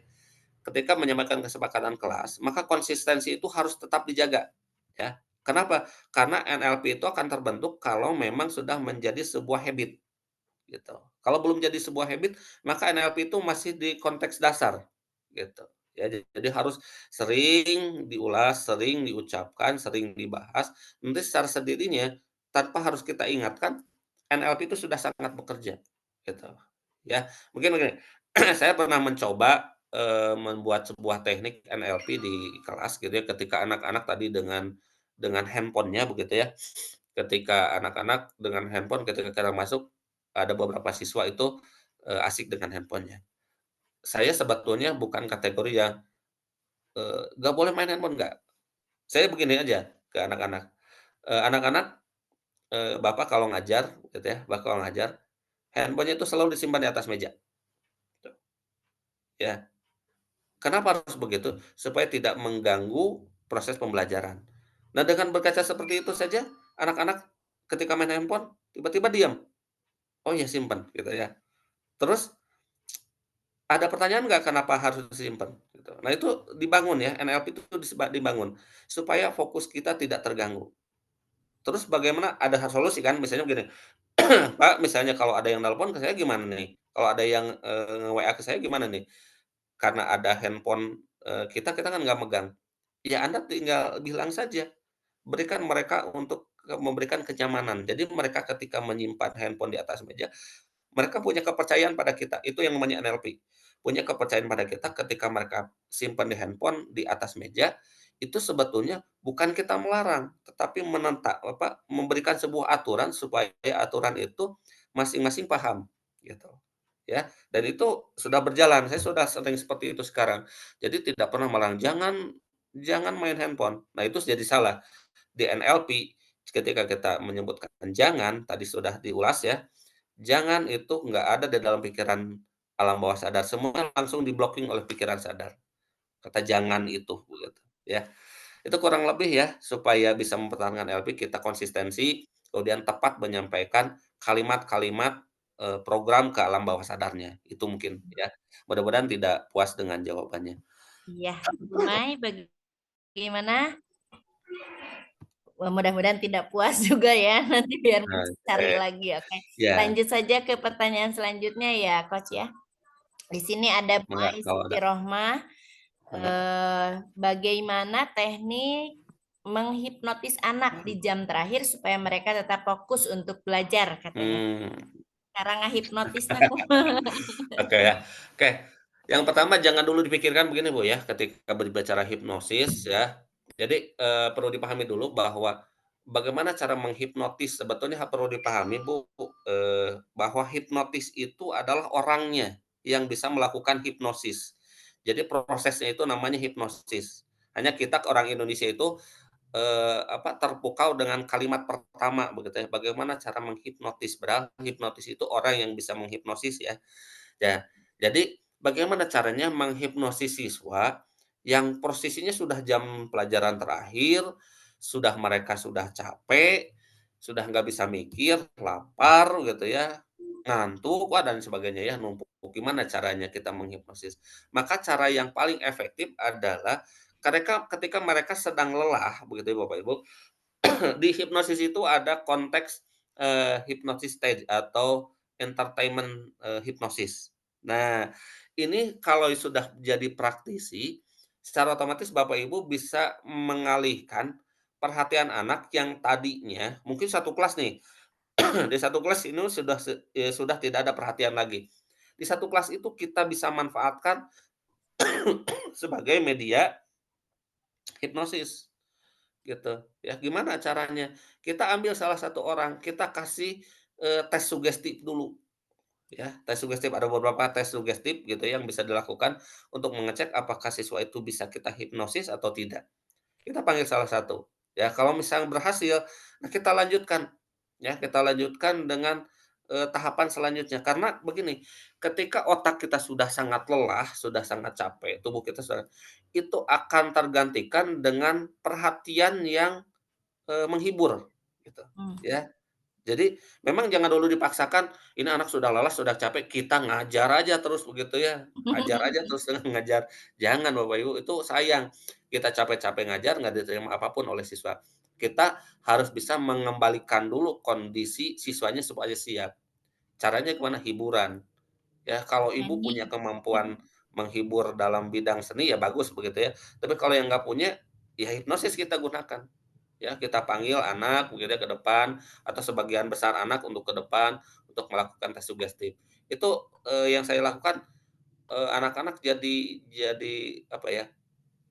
Speaker 4: Ketika menyampaikan kesepakatan kelas, maka konsistensi itu harus tetap dijaga, ya. Kenapa? Karena NLP itu akan terbentuk kalau memang sudah menjadi sebuah habit, gitu. Kalau belum jadi sebuah habit, maka NLP itu masih di konteks dasar, gitu. Ya, jadi harus sering diulas, sering diucapkan, sering dibahas, nanti secara sendirinya tanpa harus kita ingatkan, NLP itu sudah sangat bekerja, gitu. ya. Mungkin begini, saya pernah mencoba, membuat sebuah teknik NLP di kelas gitu ya, ketika anak-anak tadi dengan handphone-nya begitu ya. Ketika anak-anak dengan handphone ketika kita masuk, ada beberapa siswa itu, asik dengan handphone-nya. Saya sebetulnya bukan kategori yang, nggak boleh main handphone, nggak. Saya begini aja ke anak-anak, anak-anak, Bapak kalau ngajar gitu ya, Bapak kalau ngajar, handphone-nya itu selalu disimpan di atas meja, tuh, ya. Kenapa harus begitu? Supaya tidak mengganggu proses pembelajaran. Nah, dengan berkaca seperti itu saja, anak-anak ketika main handphone tiba-tiba diam, "Oh ya simpen," gitu ya. Terus, "Ada pertanyaan nggak kenapa harus disimpan?" Gitu. Nah, itu dibangun ya, NLP itu dibangun, supaya fokus kita tidak terganggu. Terus bagaimana ada solusi kan, misalnya begini, "Pak, misalnya kalau ada yang nelpon ke saya gimana nih? Kalau ada yang, nge-WA ke saya gimana nih?" Karena ada handphone, kita kan nggak megang. Ya Anda tinggal bilang saja, berikan mereka untuk memberikan kenyamanan. Jadi mereka ketika menyimpan handphone di atas meja, mereka punya kepercayaan pada kita, itu yang namanya NLP. Punya kepercayaan pada kita ketika mereka simpan di handphone di atas meja, itu sebetulnya bukan kita melarang, tetapi memberikan sebuah aturan supaya aturan itu masing-masing paham, gitu. Ya, dan itu sudah berjalan, saya sudah sering seperti itu sekarang. Jadi tidak pernah melarang, "Jangan jangan main handphone." Nah, itu jadi salah. Di NLP ketika kita menyebutkan jangan, tadi sudah diulas ya, jangan itu nggak ada di dalam pikiran alam bawah sadar, semua langsung di-blocking oleh pikiran sadar. Kata jangan itu, begitu, ya. Itu kurang lebih ya, supaya bisa mempertahankan NLP kita konsistensi, kemudian tepat menyampaikan kalimat-kalimat, program ke alam bawah sadarnya, itu mungkin ya. Mudah-mudahan tidak puas dengan jawabannya.
Speaker 1: Iya, Bu Mai, bagaimana? Wah, mudah-mudahan tidak puas juga ya, nanti biar
Speaker 4: Nah,
Speaker 1: cari lagi. Oke,
Speaker 4: ya,
Speaker 1: lanjut saja ke pertanyaan selanjutnya ya, Coach ya. Di sini ada
Speaker 4: mangga
Speaker 1: Mai
Speaker 4: kalau
Speaker 1: Siti
Speaker 4: ada,
Speaker 1: Rohmah.
Speaker 4: mangga.
Speaker 1: Bagaimana teknik menghipnotis anak di jam terakhir supaya mereka tetap fokus untuk belajar katanya.
Speaker 4: Mmm.
Speaker 1: Cara ngehipnotisnya aku.
Speaker 4: Oke ya. Oke, yang pertama jangan dulu dipikirkan begini Bu ya, ketika berbicara hipnosis ya. Jadi, perlu dipahami dulu bahwa bagaimana cara menghipnotis, sebetulnya perlu dipahami Bu, bahwa hipnotis itu adalah orangnya yang bisa melakukan hipnosis. Jadi prosesnya itu namanya hipnosis. Hanya kita orang Indonesia itu, terpukau dengan kalimat pertama begitu ya, bagaimana cara menghipnotis, padahal hipnotis itu orang yang bisa menghipnosis ya. Ya, jadi bagaimana caranya menghipnosis siswa yang posisinya sudah jam pelajaran terakhir, mereka sudah capek, sudah nggak bisa mikir, lapar gitu ya, ngantuk, wah dan sebagainya ya, numpuk. Gimana caranya kita menghipnosis? Maka cara yang paling efektif adalah ketika mereka sedang lelah, begitu ya Bapak Ibu, di hipnosis itu ada konteks, hypnosis stage atau entertainment, hipnosis. Nah, ini kalau sudah jadi praktisi, secara otomatis Bapak Ibu bisa mengalihkan perhatian anak yang tadinya mungkin satu kelas nih, di satu kelas ini sudah tidak ada perhatian lagi. Di satu kelas itu kita bisa manfaatkan sebagai media hipnosis. Gitu, ya. Gimana caranya? Kita ambil salah satu orang, kita kasih, tes sugestif dulu, ya. Tes sugestif, ada beberapa tes sugestif gitu ya yang bisa dilakukan untuk mengecek apakah siswa itu bisa kita hipnosis atau tidak. Kita panggil salah satu, ya. Kalau misalnya berhasil, nah kita lanjutkan, ya, kita lanjutkan dengan, tahapan selanjutnya. Karena begini, ketika otak kita sudah sangat lelah, sudah sangat capek, tubuh kita sudah itu akan tergantikan dengan perhatian yang menghibur gitu,
Speaker 1: Hmm.
Speaker 4: ya. Jadi memang jangan dulu dipaksakan, ini anak sudah lelah, sudah capek, kita ngajar aja terus begitu ya, ajar aja terus dengan ngajar. Jangan Bapak Ibu, itu sayang. Kita capek-capek ngajar nggak diterima apapun oleh siswa. Kita harus bisa mengembalikan dulu kondisi siswanya supaya siap. Caranya gimana? Hiburan. Ya, kalau ibu punya
Speaker 1: Nyanyi.
Speaker 4: kemampuan menghibur dalam bidang seni ya bagus begitu ya. Tapi kalau yang nggak punya, ya hipnosis kita gunakan. Ya, kita panggil anak begitu ya ke depan atau sebagian besar anak untuk ke depan untuk melakukan tes sugestif. Itu yang saya lakukan, anak-anak jadi apa ya,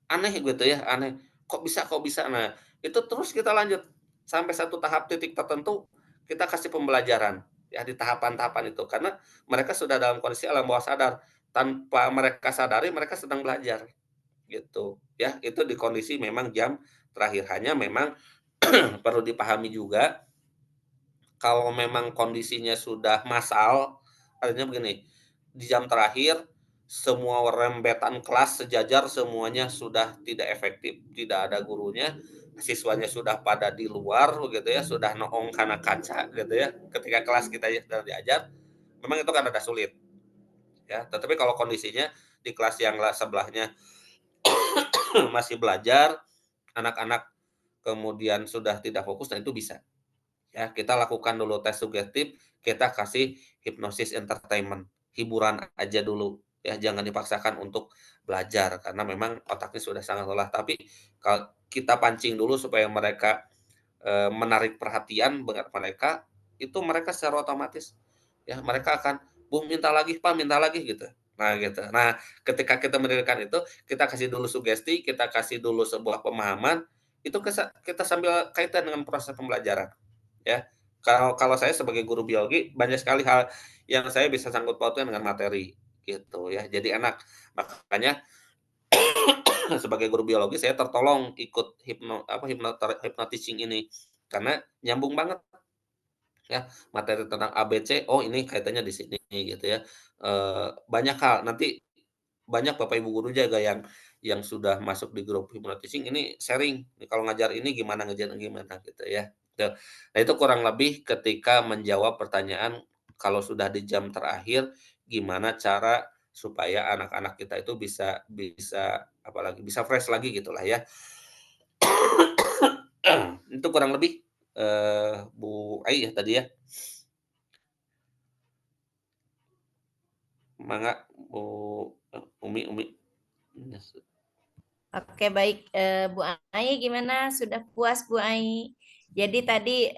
Speaker 4: aneh gitu ya, aneh, kok bisa kok bisa? Nah, itu terus kita lanjut sampai satu tahap titik tertentu, kita kasih pembelajaran ya di tahapan-tahapan itu. Karena mereka sudah dalam kondisi alam bawah sadar, tanpa mereka sadari mereka sedang belajar gitu ya. Itu di kondisi memang jam terakhir. Hanya memang perlu dipahami juga kalau memang kondisinya sudah massal, artinya begini, di jam terakhir semua rembetan kelas sejajar semuanya sudah tidak efektif, tidak ada gurunya, siswanya sudah pada di luar begitu ya, sudah noong karena kaca gitu ya. Ketika kelas kita sedang diajar, memang itu kan ada sulit ya. Tetapi kalau kondisinya di kelas yang sebelahnya masih belajar, anak-anak kemudian sudah tidak fokus, nah itu bisa. Ya, kita lakukan dulu tes sugestif, kita kasih hipnosis entertainment, hiburan aja dulu ya, jangan dipaksakan untuk belajar karena memang otaknya sudah sangat lelah. Tapi kalau kita pancing dulu supaya mereka menarik perhatian mereka, itu mereka secara otomatis ya mereka akan, "Bu, minta lagi, Pak, minta lagi," gitu. Nah, gitu. Nah, ketika kita mendirikan itu, kita kasih dulu sugesti, kita kasih dulu sebuah pemahaman, itu kita sambil kaitan dengan proses pembelajaran. Ya, kalau kalau saya sebagai guru biologi banyak sekali hal yang saya bisa sangkut pautkan dengan materi gitu ya. Jadi enak. Makanya sebagai guru biologi saya tertolong ikut hypnotizing ini karena nyambung banget ya materi tentang ABC. Oh ini kaitannya di sini gitu ya. Banyak hal nanti banyak Bapak Ibu guru juga yang sudah masuk di grup hypnotizing ini sharing, kalau ngajar ini gimana gimana gitu ya. Tuh. Nah itu kurang lebih ketika menjawab pertanyaan kalau sudah di jam terakhir gimana cara supaya anak-anak kita itu bisa bisa apalagi bisa fresh lagi gitulah ya. Itu kurang lebih Bu Ai ya tadi ya. Mangga Bu Umi.
Speaker 1: Oke, baik. Bu Ai, gimana? Sudah puas, Bu Ai? Jadi tadi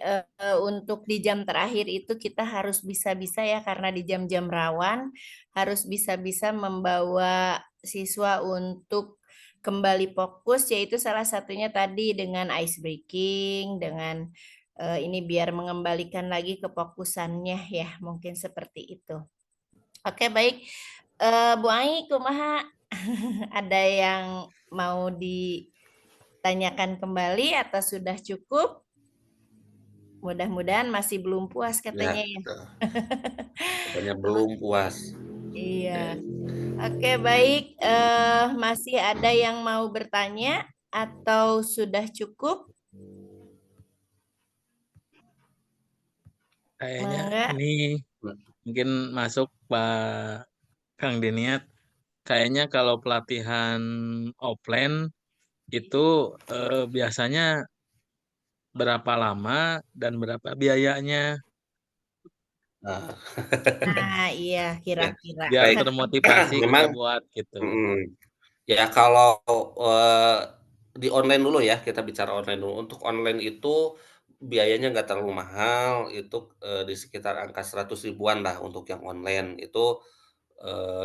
Speaker 1: untuk di jam terakhir itu kita harus bisa-bisa ya, karena di jam-jam rawan harus bisa-bisa membawa siswa untuk kembali fokus, yaitu salah satunya tadi dengan ice breaking, dengan ini biar mengembalikan lagi kefokusannya ya, mungkin seperti itu. Oke, baik. Bu Ai, kumaha? Ada yang mau ditanyakan kembali atau sudah cukup? Mudah-mudahan masih belum puas katanya ya.
Speaker 4: Katanya belum puas.
Speaker 1: Iya. Oke, baik. Masih ada yang mau bertanya atau sudah cukup?
Speaker 2: Kayaknya
Speaker 1: Mangga.
Speaker 2: ini mungkin masuk Pak Kang Deniat. Kayaknya kalau pelatihan offline itu biasanya berapa lama dan berapa biayanya
Speaker 4: Nah,
Speaker 1: Nah, iya,
Speaker 4: ya,
Speaker 1: kira-kira.
Speaker 2: biar
Speaker 4: baik.
Speaker 2: termotivasi kita
Speaker 4: Memang
Speaker 2: buat gitu.
Speaker 4: ya kalau di online dulu ya, kita bicara online dulu. Untuk online itu biayanya nggak terlalu mahal, itu di sekitar angka 100 ribuan lah untuk yang online. Itu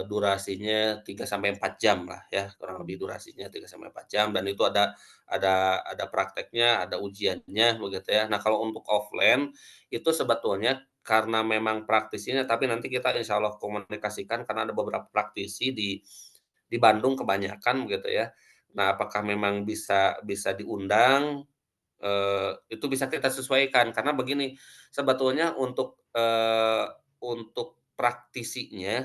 Speaker 4: durasinya 3 sampai 4 jam lah ya, kurang lebih durasinya 3 sampai 4 jam dan itu ada prakteknya, ada ujiannya begitu ya. Nah, kalau untuk offline itu sebetulnya karena memang praktisinya tapi nanti kita insya Allah komunikasikan karena ada beberapa praktisi di Bandung kebanyakan begitu ya. Nah, apakah memang bisa bisa diundang, itu bisa kita sesuaikan karena begini, sebetulnya untuk praktisinya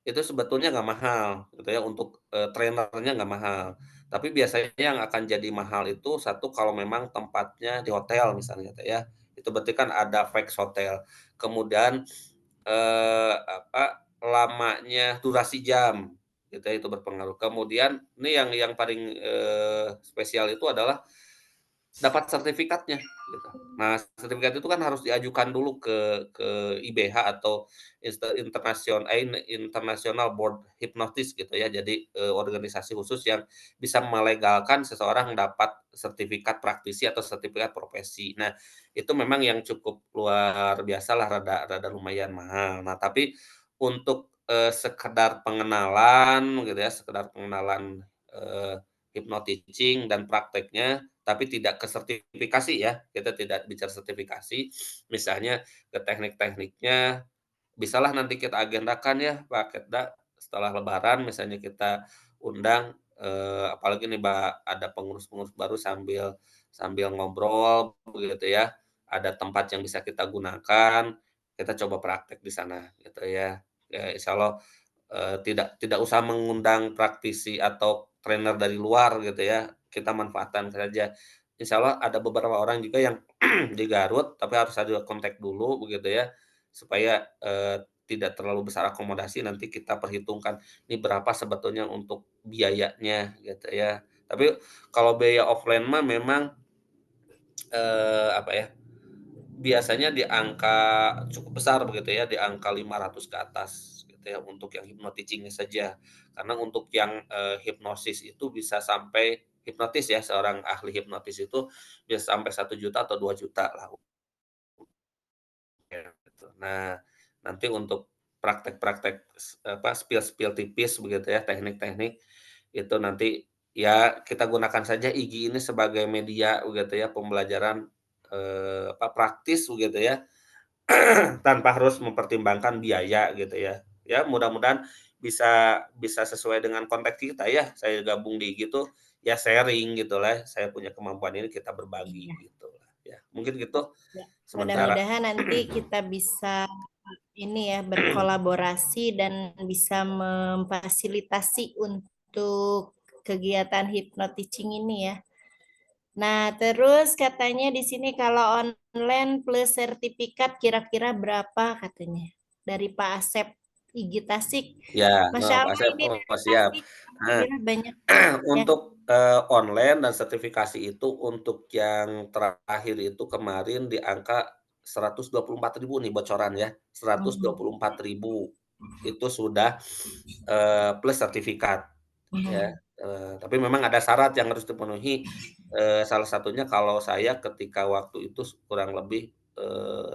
Speaker 4: itu sebetulnya nggak mahal gitu ya, untuk, trainernya nggak mahal. Tapi biasanya yang akan jadi mahal itu satu kalau memang tempatnya di hotel misalnya gitu ya, itu berarti kan ada Vax Hotel. Kemudian, lamanya durasi jam gitu ya, itu berpengaruh. Kemudian ini yang paling, spesial itu adalah dapat sertifikatnya gitu. Nah, sertifikat itu kan harus diajukan dulu ke IBH atau International Board Hypnotist gitu ya. Jadi, organisasi khusus yang bisa melegalkan seseorang dapat sertifikat praktisi atau sertifikat profesi. Nah, itu memang yang cukup luar biasa lah, rada rada lumayan mahal. Nah, tapi untuk sekedar pengenalan gitu ya, sekedar pengenalan hypnoteaching dan prakteknya, tapi tidak ke sertifikasi ya. Kita tidak bicara sertifikasi, misalnya ke teknik-tekniknya, bisalah nanti kita agendakan ya Pak Ketda, setelah lebaran misalnya kita undang, apalagi nih ada pengurus-pengurus baru sambil sambil ngobrol begitu ya, ada tempat yang bisa kita gunakan, kita coba praktek di sana gitu ya. Ya insyaallah, tidak tidak usah mengundang praktisi atau trainer dari luar gitu ya, kita manfaatkan saja. Insyaallah ada beberapa orang juga yang di Garut, tapi harus ada kontak dulu begitu ya, supaya, tidak terlalu besar akomodasi, nanti kita perhitungkan, ini berapa sebetulnya untuk biayanya gitu ya. Tapi kalau biaya offline mah memang, apa ya, biasanya di angka cukup besar begitu ya, di angka 500 ke atas gitu ya, untuk yang hypnoteaching-nya saja. Karena untuk yang, hipnosis itu bisa sampai hipnotis ya, seorang ahli hipnotis itu bisa sampai 1 juta atau 2 juta lah. Ya, gitu. Nah, nanti untuk praktek-praktek spill-spill tipis begitu ya, teknik-teknik, itu nanti ya kita gunakan saja IG ini sebagai media begitu ya, pembelajaran, praktis begitu ya, tanpa harus mempertimbangkan biaya gitu ya. Ya mudah-mudahan bisa bisa sesuai dengan konteks kita ya, saya gabung di IG tuh ya sharing gitulah, saya punya kemampuan ini kita berbagi
Speaker 1: Iya.
Speaker 4: gitulah ya. Mungkin gitu
Speaker 1: Ya.
Speaker 4: sementara.
Speaker 1: Mudah-mudahan nanti kita bisa ini ya berkolaborasi dan bisa memfasilitasi untuk kegiatan hypnoteaching ini ya. Nah, terus katanya di sini kalau online plus sertifikat kira-kira berapa katanya dari Pak Asep Igi Tasik.
Speaker 4: Ya,
Speaker 1: Masya
Speaker 4: Pak
Speaker 1: Allah
Speaker 4: Asep,
Speaker 1: ini
Speaker 4: oh
Speaker 1: dari
Speaker 4: siap.
Speaker 1: Tasik
Speaker 4: Nah,
Speaker 1: kira banyak ya.
Speaker 4: untuk, online dan sertifikasi itu untuk yang terakhir itu kemarin di angka 124.000 nih bocoran ya, 124.000 itu sudah, plus sertifikat ya, tapi memang ada syarat yang harus dipenuhi, salah satunya kalau saya ketika waktu itu kurang lebih,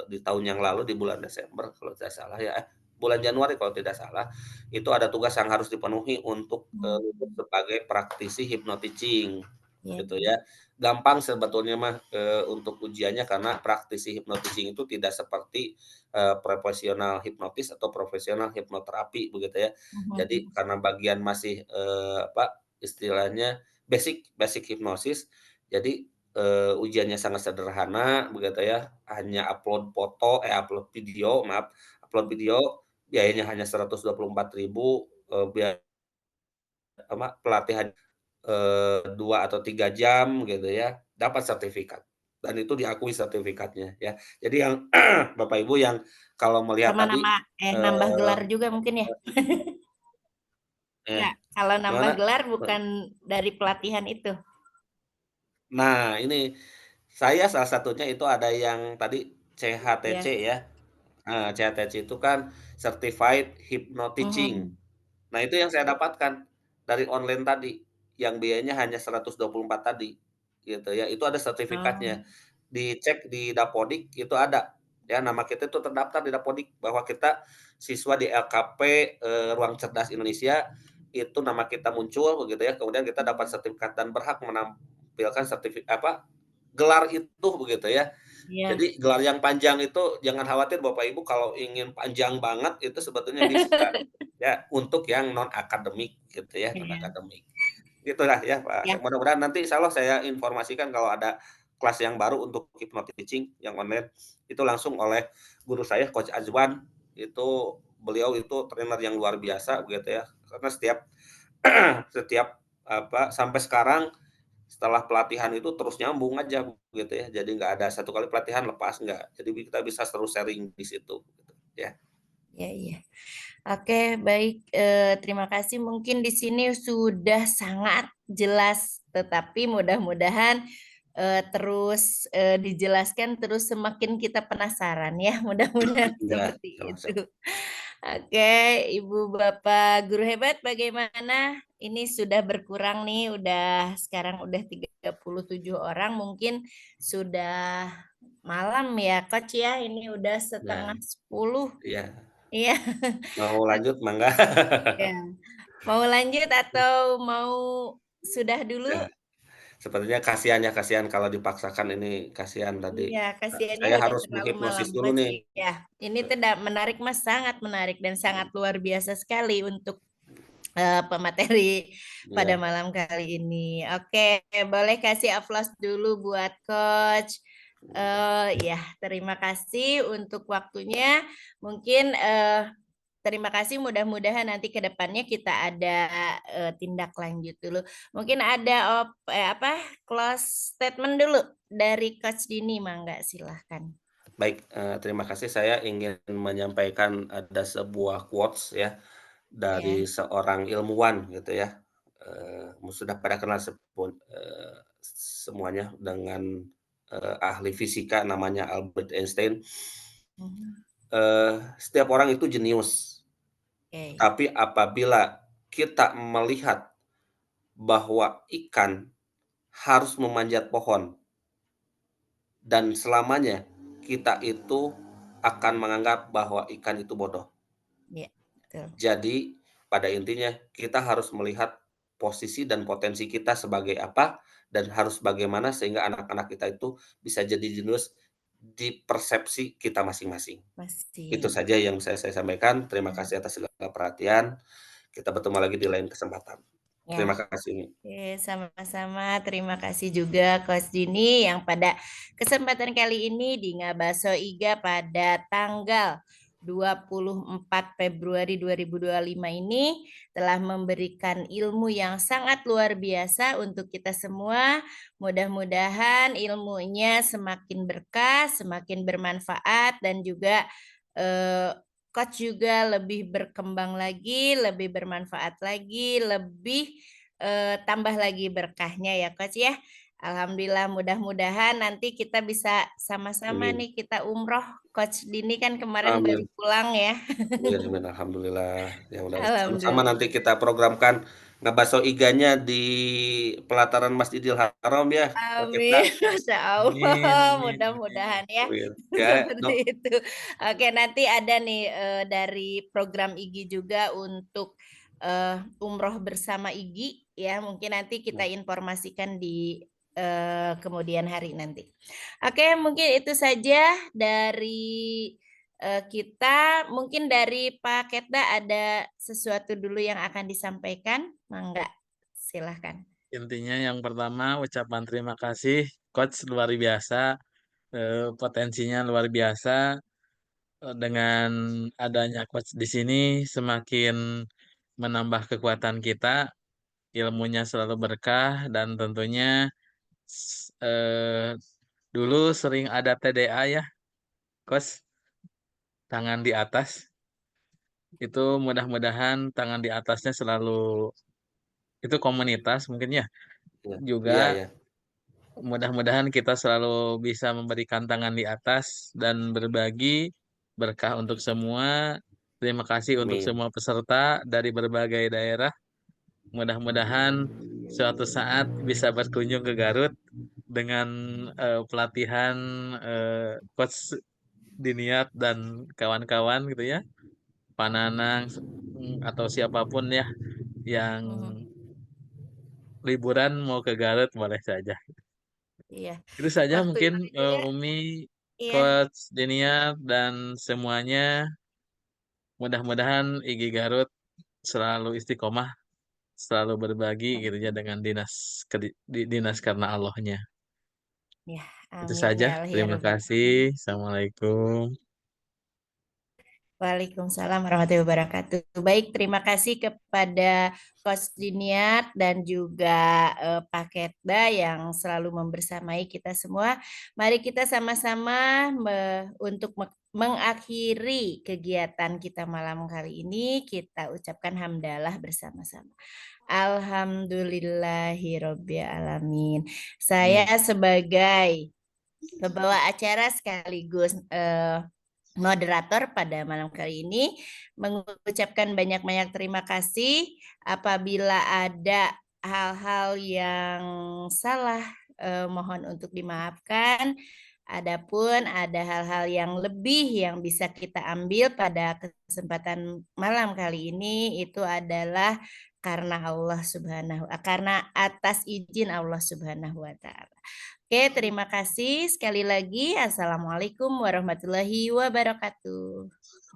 Speaker 4: di tahun yang lalu di bulan Desember kalau tidak salah ya, bulan Januari kalau tidak salah, itu ada tugas yang harus dipenuhi untuk, lulus sebagai praktisi hypnoteaching
Speaker 1: Ya.
Speaker 4: gitu ya. Gampang sebetulnya mah, untuk ujiannya karena praktisi hypnoteaching itu tidak seperti, profesional hipnotis atau profesional hipnoterapi begitu ya. Jadi karena bagian masih, istilahnya basic basic hipnosis, jadi, ujiannya sangat sederhana begitu ya, hanya upload video maaf, upload video biayanya hanya 124.000, pelatihan, 2 atau 3 jam gitu ya, dapat sertifikat dan itu diakui sertifikatnya ya. Jadi yang Bapak Ibu yang kalau melihat
Speaker 1: Sama
Speaker 4: tadi,
Speaker 1: nambah
Speaker 4: eee,
Speaker 1: gelar juga mungkin ya.
Speaker 4: eh,
Speaker 1: Ya, kalau nambah
Speaker 4: gimana?
Speaker 1: gelar bukan dari pelatihan itu.
Speaker 4: Nah ini, saya salah satunya itu ada yang tadi CHTC
Speaker 1: Ya.
Speaker 4: ya. Nah, CHTC itu kan Certified Hypnoteaching. Nah, itu yang saya dapatkan dari online tadi, yang biayanya hanya 124 tadi, gitu ya. Itu ada sertifikatnya. Dicek di Dapodik itu ada, ya nama kita itu terdaftar di Dapodik bahwa kita siswa di LKP, Ruang Cerdas Indonesia, itu nama kita muncul begitu ya, kemudian kita dapat sertifikat dan berhak menampilkan gelar itu begitu ya.
Speaker 1: Iya.
Speaker 4: Jadi gelar yang panjang itu jangan khawatir Bapak Ibu kalau ingin panjang banget itu sebetulnya bisa, ya untuk yang non akademik gitu ya, non
Speaker 1: Iya.
Speaker 4: akademik. Gitulah ya Pak
Speaker 1: Ya.
Speaker 4: Asep, mudah-mudahan nanti insyaallah saya informasikan kalau ada kelas yang baru untuk hypnoteaching yang online, itu langsung oleh guru saya Coach Azwan, itu beliau itu trainer yang luar biasa begitu ya, karena setiap setiap sampai sekarang setelah pelatihan itu terus nyambung aja gitu ya. Jadi nggak ada satu kali pelatihan lepas, nggak. Jadi kita bisa terus sharing di situ gitu ya.
Speaker 1: Ya, iya. Oke, baik. Terima kasih. Mungkin di sini sudah sangat jelas, tetapi mudah-mudahan terus dijelaskan, terus semakin kita penasaran ya. Mudah-mudahan
Speaker 4: Ya,
Speaker 1: seperti
Speaker 4: sama-sama.
Speaker 1: itu. Oke, Ibu Bapak guru hebat, bagaimana? Ini sudah berkurang nih, sekarang udah 37 orang, mungkin sudah malam ya, Coach ya. Ini udah
Speaker 4: Ya,
Speaker 1: 9:30.
Speaker 4: iya.
Speaker 1: Iya.
Speaker 4: Mau lanjut mangga?
Speaker 1: Ya. Mau lanjut atau mau sudah dulu?
Speaker 4: Ya, sepertinya kasihan ya, kasihan kalau dipaksakan ini, kasihan tadi.
Speaker 1: Iya, kasihannya
Speaker 4: Saya
Speaker 1: udah
Speaker 4: harus
Speaker 1: terlalu malam,
Speaker 4: menghipnosis dulu
Speaker 1: Coach.
Speaker 4: nih.
Speaker 1: Ya, ini tidak menarik, Mas, sangat menarik dan sangat luar biasa sekali untuk pemateri pada
Speaker 4: Ya,
Speaker 1: malam kali ini. Oke, boleh kasih aplaus dulu buat Coach. Ya, terima kasih untuk waktunya. Mungkin terima kasih. Mudah-mudahan nanti ke depannya kita ada tindak lanjut dulu. Mungkin ada close statement dulu dari Coach Dini, Mangga, silahkan.
Speaker 4: baik, terima kasih. Saya ingin menyampaikan ada sebuah quotes ya, dari seorang ilmuwan gitu ya, sudah pada kenal semuanya dengan, ahli fisika namanya Albert Einstein. Setiap orang itu jenius,
Speaker 1: Oke.
Speaker 4: tapi apabila kita melihat bahwa ikan harus memanjat pohon dan selamanya kita itu akan menganggap bahwa ikan itu bodoh.
Speaker 1: Iya, betul.
Speaker 4: Jadi pada intinya kita harus melihat posisi dan potensi kita sebagai apa dan harus bagaimana sehingga anak-anak kita itu bisa jadi jenius di persepsi kita masing-masing. Itu
Speaker 1: Masih.
Speaker 4: saja yang saya sampaikan. Terima kasih atas segala perhatian. Kita bertemu lagi di lain kesempatan. Terima
Speaker 1: Ya.
Speaker 4: kasih.
Speaker 1: Oke, sama-sama. Terima kasih juga Coach Dini yang pada kesempatan kali ini di Ngabaso Iga pada tanggal 24 Februari 2025 ini telah memberikan ilmu yang sangat luar biasa untuk kita semua. Mudah-mudahan ilmunya semakin berkah, semakin bermanfaat dan juga Coach juga lebih berkembang lagi, lebih bermanfaat lagi, lebih tambah lagi berkahnya ya Coach ya. Alhamdulillah, mudah-mudahan nanti kita bisa sama-sama
Speaker 4: Amin.
Speaker 1: nih kita umroh. Coach Dini kan kemarin baru
Speaker 4: Amin.
Speaker 1: pulang ya.
Speaker 4: Amin, amin. Alhamdulillah. Ya udah sama-sama
Speaker 1: Alhamdulillah.
Speaker 4: nanti kita programkan ngebaso iganya di pelataran Masjidil Haram ya. Kita
Speaker 1: Amin, Masya
Speaker 2: Amin,
Speaker 1: Allah,
Speaker 2: amin, amin.
Speaker 1: mudah-mudahan ya.
Speaker 4: ya,
Speaker 1: Seperti
Speaker 4: Dok.
Speaker 1: itu. Oke, nanti ada nih dari program IGI juga untuk umroh bersama IGI ya. Mungkin nanti kita informasikan di kemudian hari nanti. Oke, mungkin itu saja dari kita. Mungkin dari Pak Ketda ada sesuatu dulu yang akan disampaikan. Mangga, silahkan.
Speaker 2: Intinya yang pertama ucapan terima kasih Coach, luar biasa, potensinya luar biasa. Dengan adanya Coach di sini semakin menambah kekuatan kita, ilmunya selalu berkah dan tentunya dulu sering ada TDA ya, Coach, tangan di atas. Itu mudah-mudahan tangan di atasnya selalu, itu komunitas mungkin ya,
Speaker 4: Iya, iya,
Speaker 2: juga
Speaker 4: ya.
Speaker 2: mudah-mudahan kita selalu bisa memberikan tangan di atas dan berbagi berkah untuk semua. Terima kasih untuk
Speaker 4: Amin.
Speaker 2: semua peserta dari berbagai daerah. Mudah-mudahan suatu saat bisa berkunjung ke Garut dengan pelatihan Coach Diniat dan kawan-kawan gitu ya. Pananang atau siapapun ya yang liburan mau ke Garut boleh saja.
Speaker 1: Iya.
Speaker 2: Itu saja
Speaker 1: Waktu
Speaker 2: mungkin
Speaker 1: itu juga,
Speaker 2: Umi,
Speaker 1: iya.
Speaker 2: Coach Diniat dan semuanya. Mudah-mudahan IGI Garut selalu istiqomah, selalu berbagi gitu ya dengan dinas karena Allahnya.
Speaker 1: Ya,
Speaker 2: Itu
Speaker 1: amin
Speaker 2: saja.
Speaker 1: ya Allah ya
Speaker 2: Terima
Speaker 1: Rabbal
Speaker 2: kasih.
Speaker 1: Alamin.
Speaker 2: Assalamualaikum.
Speaker 1: Waalaikumsalam warahmatullahi wabarakatuh. Baik, terima kasih kepada Coach Diniat dan juga Pak Ketda yang selalu membersamai kita semua. Mari kita sama-sama untuk mengakhiri kegiatan kita malam kali ini, kita ucapkan hamdalah bersama-sama. Alhamdulillahirabbil alamin. Saya sebagai pembawa acara sekaligus moderator pada malam kali ini mengucapkan banyak-banyak terima kasih. Apabila ada hal-hal yang salah, mohon untuk dimaafkan. Adapun ada hal-hal yang lebih yang bisa kita ambil pada kesempatan malam kali ini itu adalah karena atas izin Allah Subhanahu wa taala. Oke, terima kasih sekali lagi. Assalamualaikum warahmatullahi wabarakatuh.